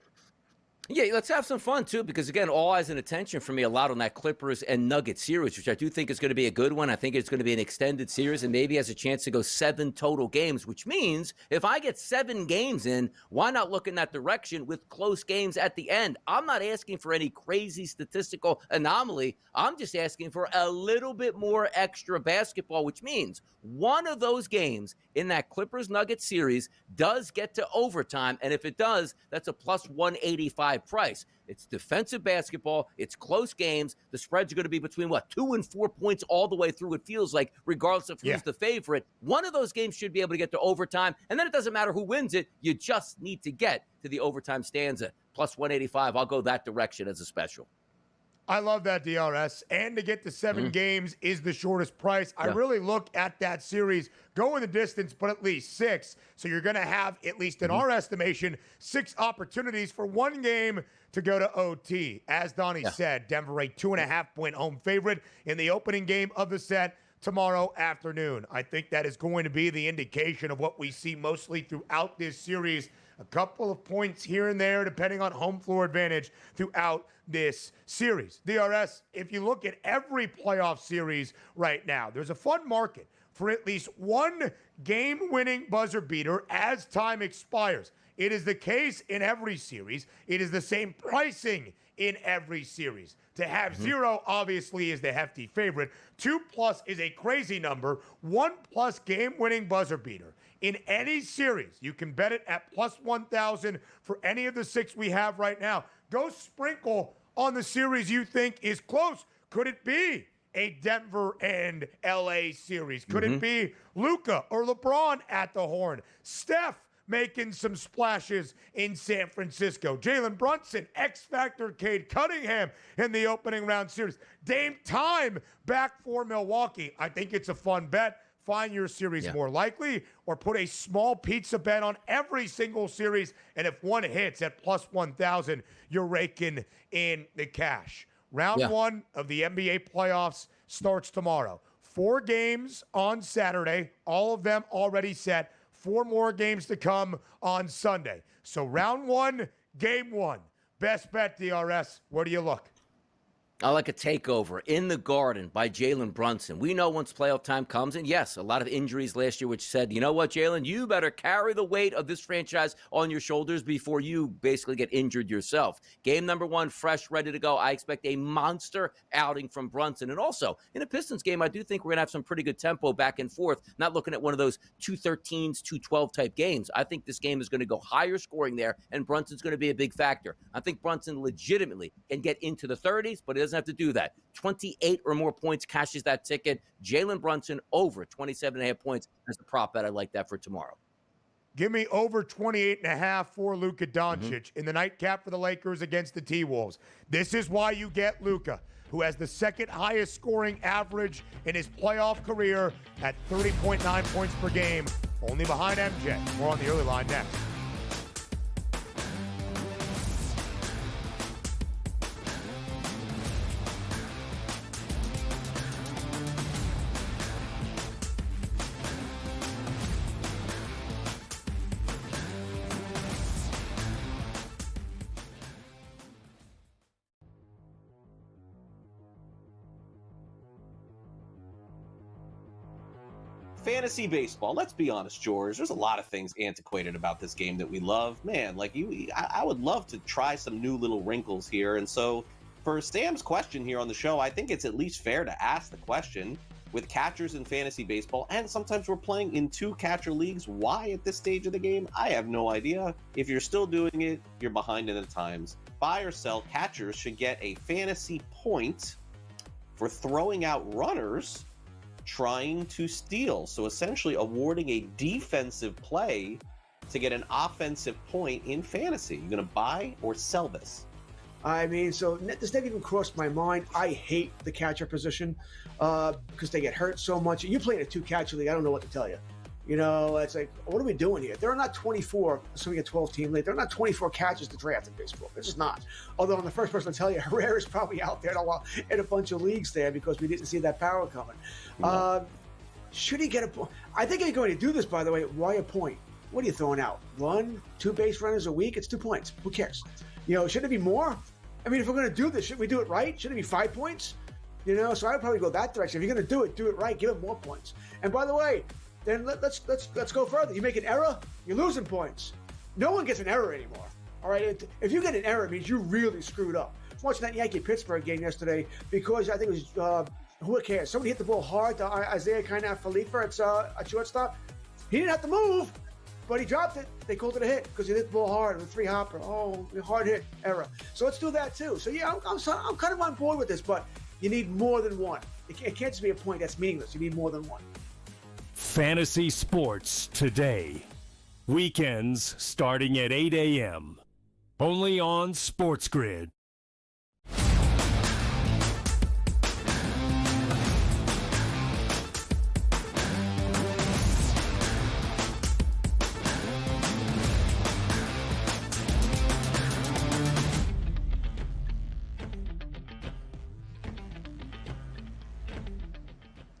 Yeah, let's have some fun, too, because, again, all eyes and attention for me a lot on that Clippers and Nuggets series, which I do think is going to be a good one. I think it's going to be an extended series and maybe has a chance to go 7 total games, which means if I get 7 games in, why not look in that direction with close games at the end? I'm not asking for any crazy statistical anomaly. I'm just asking for a little bit more extra basketball, which means one of those games in that Clippers-Nuggets series does get to overtime, and if it does, that's a plus 185 price. It's defensive basketball. It's close games. The spreads are going to be between, 2 and 4 points all the way through, it feels like, regardless of who's the favorite. One of those games should be able to get to overtime, and then it doesn't matter who wins it. You just need to get to the overtime stanza. Plus 185, I'll go that direction as a special. I love that, DRS. And to get to 7 games is the shortest price. I really look at that series, go in the distance, but at least 6. So you're going to have, at least in our estimation, 6 opportunities for 1 game to go to OT. As Donnie said, Denver a 2.5-point home favorite in the opening game of the set tomorrow afternoon. I think that is going to be the indication of what we see mostly throughout this series. A couple of points here and there, depending on home floor advantage throughout this series. DRS, if you look at every playoff series right now, there's a fun market for at least one game-winning buzzer beater as time expires. It is the case in every series. It is the same pricing in every series. To have 0, obviously, is the hefty favorite. 2+ is a crazy number. 1+ game-winning buzzer beater. In any series, you can bet it at +1,000 for any of the 6 we have right now. Go sprinkle on the series you think is close. Could it be a Denver and LA series? Could it be Luka or LeBron at the horn? Steph making some splashes in San Francisco. Jalen Brunson, X-Factor Cade Cunningham in the opening round series. Dame Time back for Milwaukee. I think it's a fun bet. Find your series more likely, or put a small pizza bet on every single series, and if one hits at +1,000, you're raking in the cash. Round 1 of the NBA playoffs starts tomorrow. 4 games on Saturday, all of them already set. 4 more games to come on Sunday. So round 1, game 1. Best bet, DRS. Where do you look? I like a takeover in the Garden by Jalen Brunson. We know once playoff time comes, and yes, a lot of injuries last year, which said, you know what, Jalen, you better carry the weight of this franchise on your shoulders before you basically get injured yourself. Game number 1, fresh, ready to go. I expect a monster outing from Brunson. And also, in a Pistons game, I do think we're going to have some pretty good tempo back and forth, not looking at one of those 213s, 212 type games. I think this game is going to go higher scoring there, and Brunson's going to be a big factor. I think Brunson legitimately can get into the 30s, but it doesn't have to do that. 28 or more points cashes that ticket. Jalen Brunson over 27.5 points as a prop bet. I like that for tomorrow. Give me over 28.5 for Luka Doncic in the nightcap for the Lakers against the T-Wolves. This is why you get Luka, who has the second highest scoring average in his playoff career at 30.9 points per game, only behind MJ. More on the early line next. Fantasy baseball. Let's be honest, George. There's a lot of things antiquated about this game that we love. Man, like I would love to try some new little wrinkles here. And so for Sam's question here on the show, I think it's at least fair to ask the question with catchers in fantasy baseball. And sometimes we're playing in 2 catcher leagues. Why at this stage of the game? I have no idea. If you're still doing it, you're behind in the times. Buy or sell, catchers should get a fantasy point for throwing out runners trying to steal. So essentially awarding a defensive play to get an offensive point in fantasy. You gonna buy or sell this? I mean, so this never even crossed my mind. I hate the catcher position because they get hurt so much. You play in a 2-catcher league, I don't know what to tell you. You know, it's like, what are we doing here? There are not 24, assuming a 12-team league, there are not 24 catchers to draft in baseball. There's just not. Although I'm the first person to tell you, Herrera's probably out there in a bunch of leagues there because we didn't see that power coming. Should he get a point? I think he's going to do this, by the way. Why a point? What are you throwing out? 1, 2 base runners a week? It's 2 points. Who cares? You know, should it be more? I mean, if we're going to do this, should we do it right? Should it be 5 points? You know, so I would probably go that direction. If you're going to do it right. Give him more points. And by the way, then let's go further. You make an error, you're losing points. No one gets an error anymore. All right, if you get an error, it means you really screwed up. Watching that Yankee-Pittsburgh game yesterday, because I think it was who cares? Somebody hit the ball hard to Isaiah Khalifa at shortstop. He didn't have to move, but he dropped it. They called it a hit because he hit the ball hard with 3-hopper. Oh, hard hit, error. So let's do that too. So yeah, I'm kind of on board with this, but you need more than one. It can't just be a point that's meaningless. You need more than one. Fantasy Sports Today. Weekends starting at 8 a.m. Only on SportsGrid.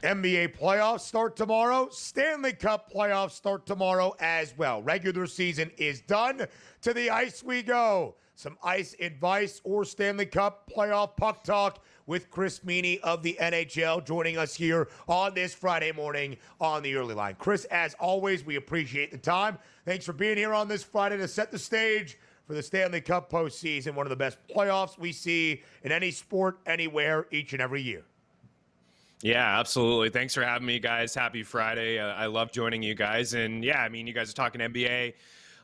NBA playoffs start tomorrow. Stanley Cup playoffs start tomorrow as well. Regular season is done. To the ice we go. some ice advice, or Stanley Cup playoff puck talk with Chris Meaney of the NHL joining us here on this Friday morning on the Early Line. Chris, as always, we appreciate the time. Thanks for being here on this Friday to set the stage for the Stanley Cup postseason, one of the best playoffs we see in any sport, anywhere, each and every year. Yeah, absolutely. Thanks for having me, guys. Happy Friday. I love joining you guys. And yeah, I mean, you guys are talking NBA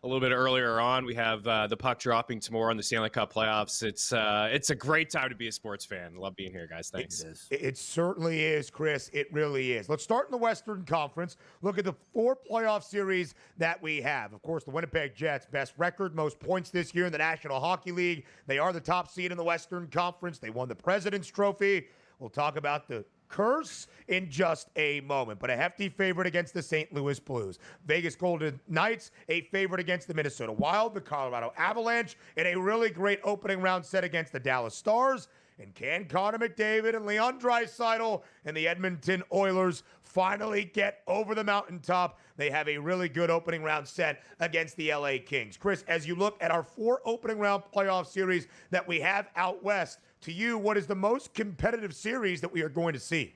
a little bit earlier on. We have the puck dropping tomorrow in the Stanley Cup playoffs. It's a great time to be a sports fan. Love being here, guys. Thanks. It certainly is, Chris. It really is. Let's start in the Western Conference. Look at the 4 playoff series that we have. Of course, the Winnipeg Jets, best record, most points this year in the National Hockey League. They are the top seed in the Western Conference. They won the President's Trophy. We'll talk about the curse in just a moment, but a hefty favorite against the St. Louis Blues. Vegas Golden Knights, a favorite against the Minnesota Wild, the Colorado Avalanche, and a really great opening round set against the Dallas Stars. And can Connor McDavid and Leon Draisaitl and the Edmonton Oilers finally get over the mountaintop? They have a really good opening round set against the LA Kings. Chris, as you look at our 4 opening round playoff series that we have out west, to you, what is the most competitive series that we are going to see?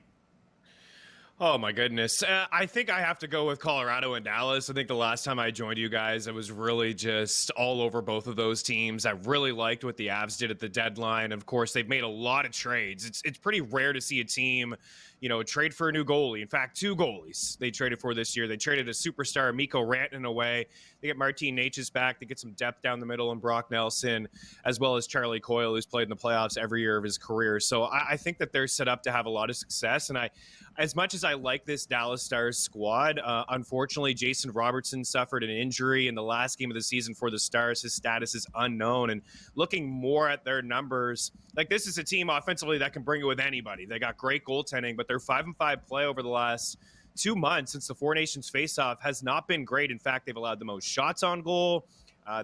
Oh, my goodness. I think I have to go with Colorado and Dallas. I think the last time I joined you guys, I was really just all over both of those teams. I really liked what the Avs did at the deadline. Of course, they've made a lot of trades. It's pretty rare to see a team, trade for a new goalie. In fact, 2 goalies they traded for this year. They traded a superstar, Mikko Rantanen, away. They get Martin Necas back. They get some depth down the middle in Brock Nelson, as well as Charlie Coyle, who's played in the playoffs every year of his career. So I think that they're set up to have a lot of success. And as much as I like this Dallas Stars squad, unfortunately, Jason Robertson suffered an injury in the last game of the season for the Stars. His status is unknown. And looking more at their numbers, this is a team offensively that can bring it with anybody. They got great goaltending, but their 5-5 play over the last 2 months since the Four Nations faceoff has not been great. In fact, they've allowed the most shots on goal.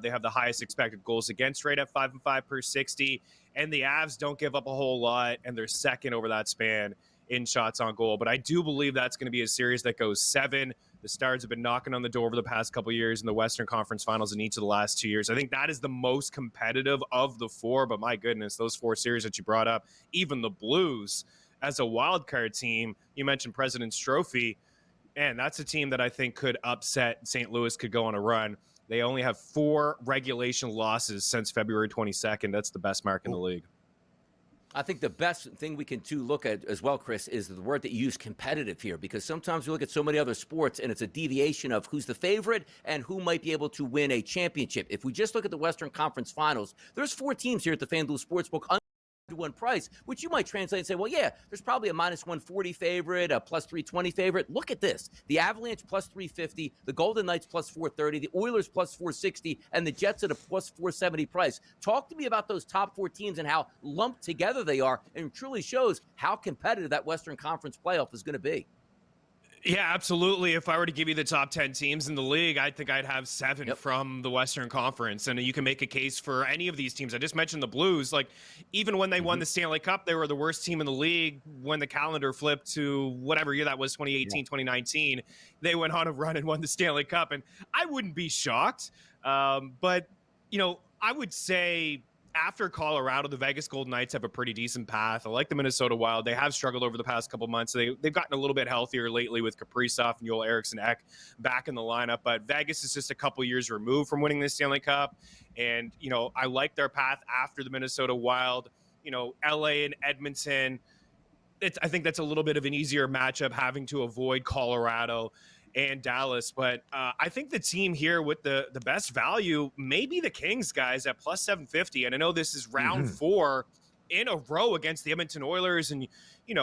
They have the highest expected goals against rate at 5-5 per 60. And the Avs don't give up a whole lot, and they're second over that span in shots on goal. But I do believe that's going to be a series that goes 7. The Stars have been knocking on the door over the past couple of years in the Western Conference Finals in each of the last 2 years. I think that is the most competitive of the 4, but my goodness, those 4 series that you brought up, even the Blues as a wild card team, you mentioned President's Trophy, and that's a team that I think could upset St. Louis, could go on a run. They only have 4 regulation losses since February 22nd. That's the best mark in the league. I think the best thing we can look at as well, Chris, is the word that you use, competitive here, because sometimes we look at so many other sports and it's a deviation of who's the favorite and who might be able to win a championship. If we just look at the Western Conference Finals, there's 4 teams here at the FanDuel Sportsbook under 1 price, which you might translate and say, well, yeah, there's probably a -140 favorite, a +320 favorite. Look at this. The Avalanche +350, the Golden Knights +430, the Oilers +460, and the Jets at a +470 price. Talk to me about those top 4 teams and how lumped together they are, and it truly shows how competitive that Western Conference playoff is going to be. Yeah, absolutely. If I were to give you the top 10 teams in the league, I think I'd have 7 from the Western Conference. And you can make a case for any of these teams. I just mentioned the Blues. Even when they won the Stanley Cup, they were the worst team in the league. When the calendar flipped to whatever year that was, 2018, 2019, they went on a run and won the Stanley Cup. And I wouldn't be shocked. But, I would say after Colorado, the Vegas Golden Knights have a pretty decent path. I like the Minnesota Wild. They have struggled over the past couple months. They've gotten a little bit healthier lately with Kaprizov and Joel Eriksson Ek back in the lineup. But Vegas is just a couple years removed from winning the Stanley Cup. And, I like their path after the Minnesota Wild. LA and Edmonton, I think that's a little bit of an easier matchup, having to avoid Colorado and Dallas. But I think the team here with the best value may be the Kings, guys, at +750. And I know this is round 4 in a row against the Edmonton Oilers. And,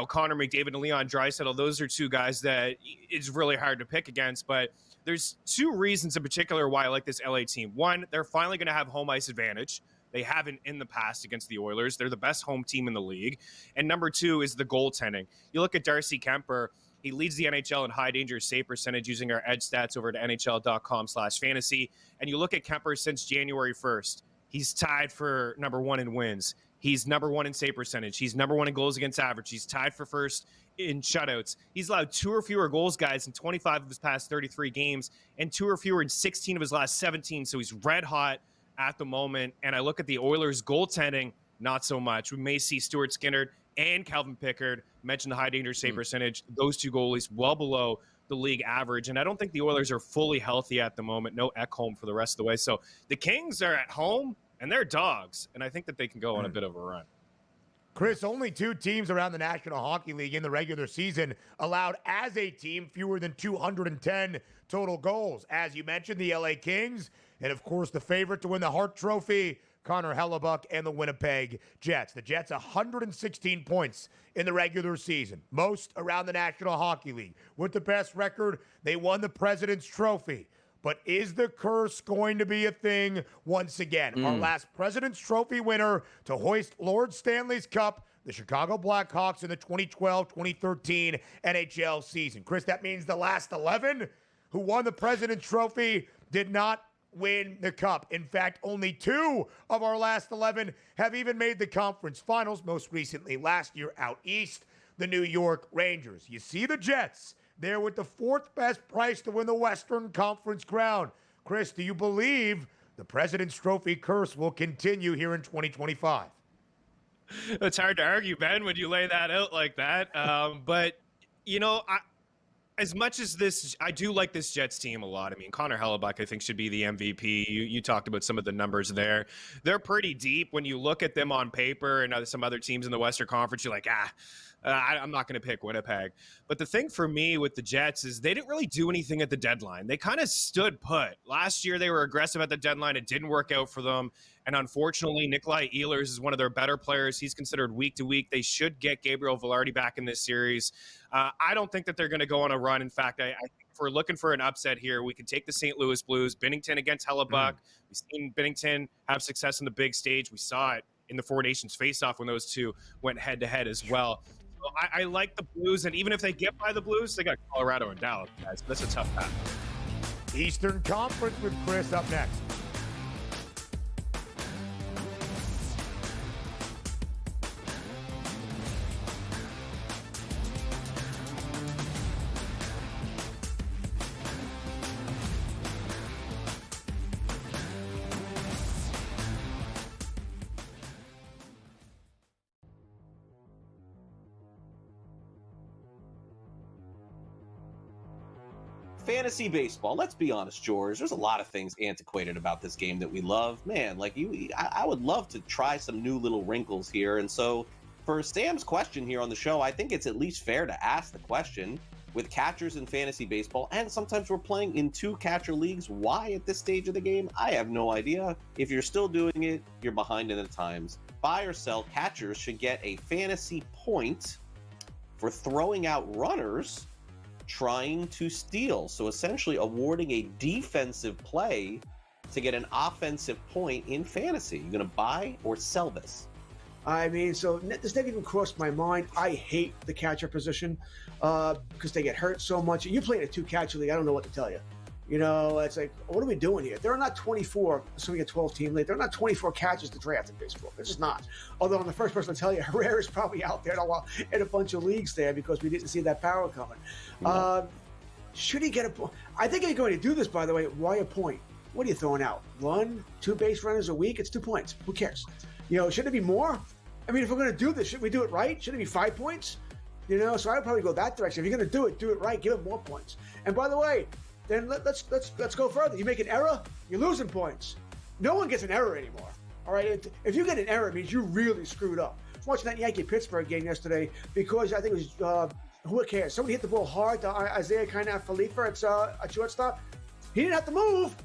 Connor McDavid and Leon Draisaitl, those are 2 guys that it's really hard to pick against. But there's 2 reasons in particular why I like this LA team. One, they're finally going to have home ice advantage. They haven't in the past against the Oilers. They're the best home team in the league. And number 2 is the goaltending. You look at Darcy Kemper. He leads the NHL in high danger save percentage using our edge stats over to NHL.com/fantasy. And you look at Kemper since January 1st. He's tied for number 1 in wins. He's number 1 in save percentage. He's number 1 in goals against average. He's tied for first in shutouts. He's allowed 2 or fewer goals, guys, in 25 of his past 33 games and 2 or fewer in 16 of his last 17. So he's red hot. at the moment. And I look at the Oilers goaltending, not so much. We may see Stuart Skinner and Calvin Pickard, mentioned the high danger save percentage, those two goalies well below the league average. And I don't think the Oilers are fully healthy at the moment. No Ekholm for the rest of the way. So the Kings are at home and they're dogs. And I think that they can go on a bit of a run. Chris, only 2 teams around the National Hockey League in the regular season allowed as a team fewer than 210 total goals. As you mentioned, the LA Kings, and of course the favorite to win the Hart Trophy, Connor Hellebuck and the Winnipeg Jets. The Jets 116 points in the regular season, most around the National Hockey League. With the best record, they won the President's Trophy. But is the curse going to be a thing once again? Our last President's Trophy winner to hoist Lord Stanley's Cup, the Chicago Blackhawks in the 2012-2013 NHL season. Chris, that means the last 11 who won the President's Trophy did not win the cup. In fact, only 2 of our last 11 have even made the conference finals, most recently last year out east, the New York Rangers. You see the Jets there with the 4th best price to win the Western Conference crown. Chris, do you believe the President's Trophy curse will continue here in 2025? It's hard to argue, Ben, when you lay that out like that. But, you know, as much as this, I do like this Jets team a lot. I mean, Connor Hellebuck, I think, should be the MVP. You talked about some of the numbers there. They're pretty deep when you look at them on paper and some other teams in the Western Conference. You're like, I'm not going to pick Winnipeg. But the thing for me with the Jets is they didn't really do anything at the deadline. They kind of stood put. Last year, they were aggressive at the deadline. It didn't work out for them. And unfortunately, Nikolai Ehlers is one of their better players. He's considered week to week. They should get Gabriel Velarde back in this series. I don't think that they're going to go on a run. In fact, I think if we're looking for an upset here, we can take the St. Louis Blues. Binnington against Hellebuck. We've seen Binnington have success on the big stage. We saw it in the Four Nations face-off when those two went head-to-head as well. So I like the Blues, and even if they get by the Blues, they got Colorado and Dallas, guys. That's a tough path. Eastern Conference with Chris up next. Fantasy baseball. Let's be honest, George. There's a lot of things antiquated about this game that we love. Man, like I would love to try some new little wrinkles here. And so for Sam's question here on the show, I think it's at least fair to ask the question with catchers in fantasy baseball. And sometimes we're playing in 2 catcher leagues. Why at this stage of the game? I have no idea. If you're still doing it, you're behind in the times. Buy or sell, catchers should get a fantasy point for throwing out runners trying to steal. So essentially awarding a defensive play to get an offensive point in fantasy. You gonna buy or sell this? I mean, so this never even crossed my mind. I hate the catcher position because they get hurt so much. You play in a 2-catcher league, I don't know what to tell you. You know, it's like, what are we doing here? There are not 24, assuming a 12-team league, there are not 24 catchers to draft in baseball. There's just not. Although I'm the first person to tell you, Herrera's probably out there in a bunch of leagues there because we didn't see that power coming. Should he get a point? I think if you're going to do this, by the way, why a point? What are you throwing out? 1, 2 base runners a week? It's 2 points. Who cares? You know, should it be more? I mean, if we're going to do this, should we do it right? Should it be 5 points? You know, so I would probably go that direction. If you're going to do it right. Give it more points. And by the way, then let's go further. You make an error, you're losing points. No one gets an error anymore. All right, if you get an error, it means you really screwed up. I was watching that Yankee-Pittsburgh game yesterday because I think it was who cares? Somebody hit the ball hard to Isaiah Felifa at shortstop. He didn't have to move,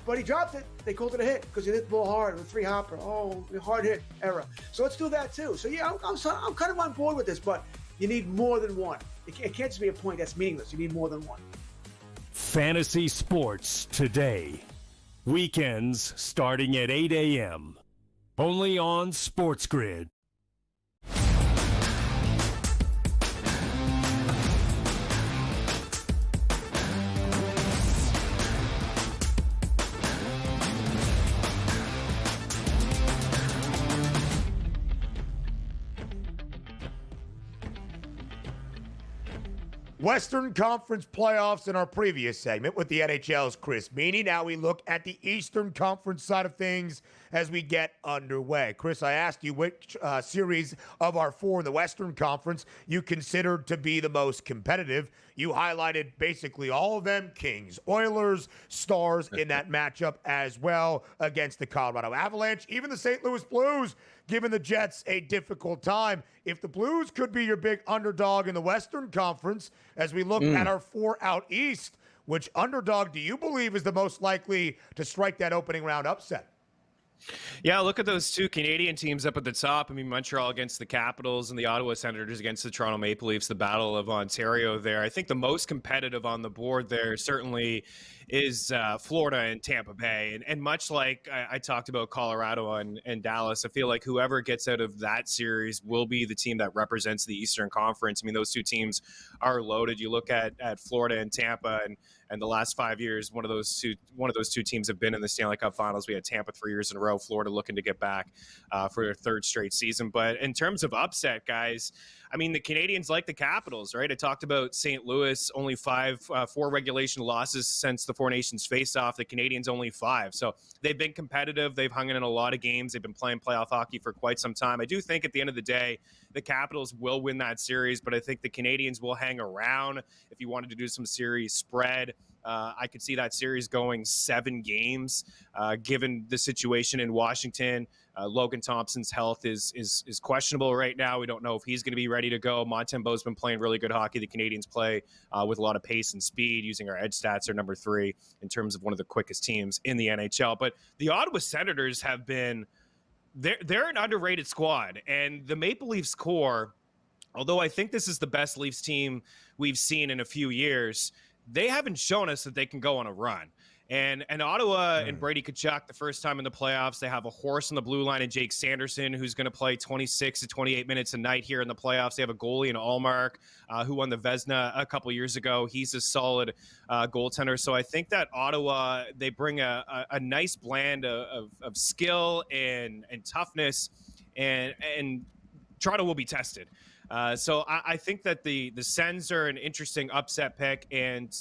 but he dropped it. They called it a hit because he hit the ball hard with 3-hopper. Oh, hard hit, error. So let's do that too. So yeah, I'm kind of on board with this, but you need more than one. It can't just be a point that's meaningless. You need more than one. Fantasy Sports Today. Weekends starting at 8 a.m. Only on SportsGrid. Western Conference playoffs in our previous segment with the NHL's Chris Meaney. Now we look at the Eastern Conference side of things as we get underway. Chris, I asked you which series of our four in the Western Conference you considered to be the most competitive. You highlighted basically all of them, Kings, Oilers, Stars in that matchup as well against the Colorado Avalanche, even the St. Louis Blues, giving the Jets a difficult time. If the Blues could be your big underdog in the Western Conference, as we look at our four out east, which underdog do you believe is the most likely to strike that opening round upset? Yeah, look at those two Canadian teams up at the top. I mean, Montreal against the Capitals and the Ottawa Senators against the Toronto Maple Leafs, the Battle of Ontario there. I think the most competitive on the board there certainly is Florida and Tampa Bay. And much like I talked about Colorado and Dallas, I feel like whoever gets out of that series will be the team that represents the Eastern Conference. I mean, those two teams are loaded. You look at Florida and Tampa, and the last 5 years, one of those two teams have been in the Stanley Cup Finals. We had Tampa 3 years in a row. Florida looking to get back for their third straight season. But in terms of upset, guys, I mean, the Canadians like the Capitals, right? I talked about St. Louis, only four regulation losses since the Four Nations face-off. The Canadians only 5. So they've been competitive. They've hung in a lot of games. They've been playing playoff hockey for quite some time. I do think at the end of the day, the Capitals will win that series, but I think the Canadians will hang around. If you wanted to do some series spread, I could see that series going 7 games, given the situation in Washington. Logan Thompson's health is questionable right now. We don't know if he's going to be ready to go. Montembeau's been playing really good hockey. The Canadians play with a lot of pace and speed. Using our edge stats, are number 3 in terms of one of the quickest teams in the NHL. But the Ottawa Senators have been they're an underrated squad, and the Maple Leafs core, although I think this is the best Leafs team we've seen in a few years, they haven't shown us that they can go on a run. And Ottawa and Brady Tkachuk, the first time in the playoffs, they have a horse on the blue line in Jake Sanderson, who's going to play 26 to 28 minutes a night here in the playoffs. They have a goalie in Allmark, who won the Vezina a couple years ago. He's a solid goaltender. So I think that Ottawa, they bring a nice blend of skill and toughness, and Toronto will be tested. So I think that the Sens are an interesting upset pick, and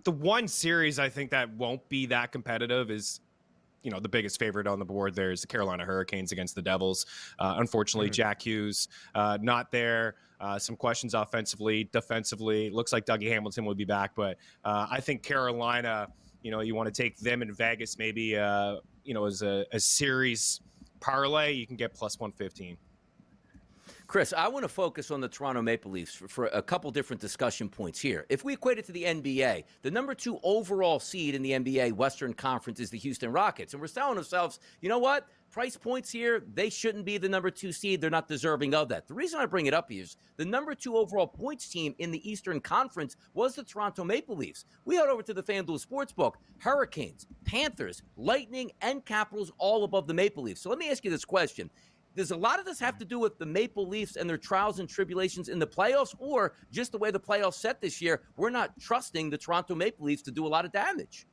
the one series I think that won't be that competitive is, the biggest favorite on the board there is the Carolina Hurricanes against the Devils. Unfortunately, Jack Hughes not there. Some questions offensively, defensively. Looks like Dougie Hamilton will be back, but I think Carolina, you want to take them in Vegas maybe, as a series parlay, you can get plus 115. Chris, I want to focus on the Toronto Maple Leafs for a couple different discussion points here. If we equate it to the NBA, the number 2 overall seed in the NBA Western Conference is the Houston Rockets. And we're telling ourselves, you know what? Price points here, they shouldn't be the number 2 seed. They're not deserving of that. The reason I bring it up is the number 2 overall points team in the Eastern Conference was the Toronto Maple Leafs. We head over to the FanDuel Sportsbook. Hurricanes, Panthers, Lightning, and Capitals all above the Maple Leafs. So let me ask you this question. Does a lot of this have to do with the Maple Leafs and their trials and tribulations in the playoffs, or just the way the playoffs set this year, we're not trusting the Toronto Maple Leafs to do a lot of damage?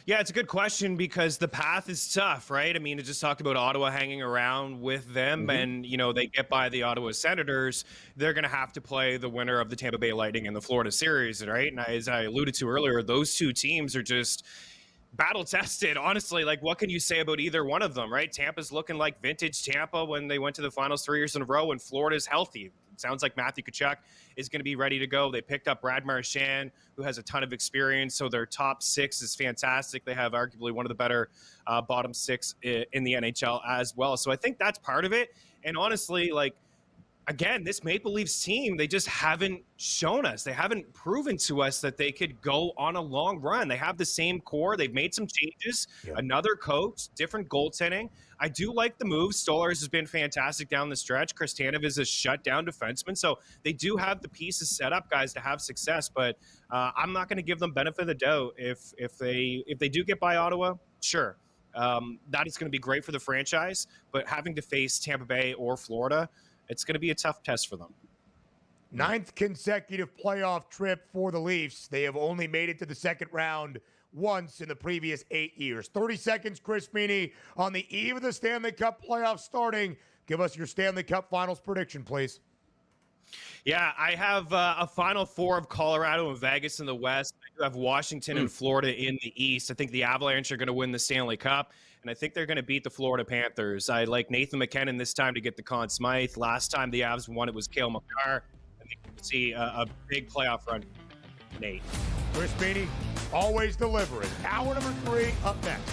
Yeah, it's a good question because the path is tough, right? I mean, I just talked about Ottawa hanging around with them, and, they get by the Ottawa Senators. They're going to have to play the winner of the Tampa Bay Lightning and the Florida series, right? And as I alluded to earlier, those two teams are just battle tested, honestly. Like, what can you say about either one of them, right? Tampa's looking like vintage Tampa when they went to the finals 3 years in a row, and Florida's healthy. It sounds like Matthew Tkachuk is going to be ready to go. They picked up Brad Marchand, who has a ton of experience, so their top 6 is fantastic. They have arguably one of the better bottom 6 in the NHL as well. So I think that's part of it. And honestly, again, this Maple Leafs team, they just haven't shown us. They haven't proven to us that they could go on a long run. They have the same core. They've made some changes, another coach, different goaltending. I do like the move. Stolarz has been fantastic down the stretch. Kristanov is a shutdown defenseman. So they do have the pieces set up, guys, to have success. But I'm not going to give them benefit of the doubt. If they do get by Ottawa, sure. That is going to be great for the franchise. But having to face Tampa Bay or Florida, it's going to be a tough test for them. 9th consecutive playoff trip for the Leafs. They have only made it to the second round once in the previous 8 years. 30 seconds, Chris Meaney, on the eve of the Stanley Cup playoffs starting. Give us your Stanley Cup Finals prediction, please. Yeah, I have a Final Four of Colorado and Vegas in the West. I do have Washington and Florida in the East. I think the Avalanche are going to win the Stanley Cup, and I think they're going to beat the Florida Panthers. I like Nathan McKinnon this time to get the Conn Smythe. Last time the Avs won, it was Cale Makar. I think we'll see a big playoff run. Nate. Chris Meaney, always delivering. Hour number 3 up next.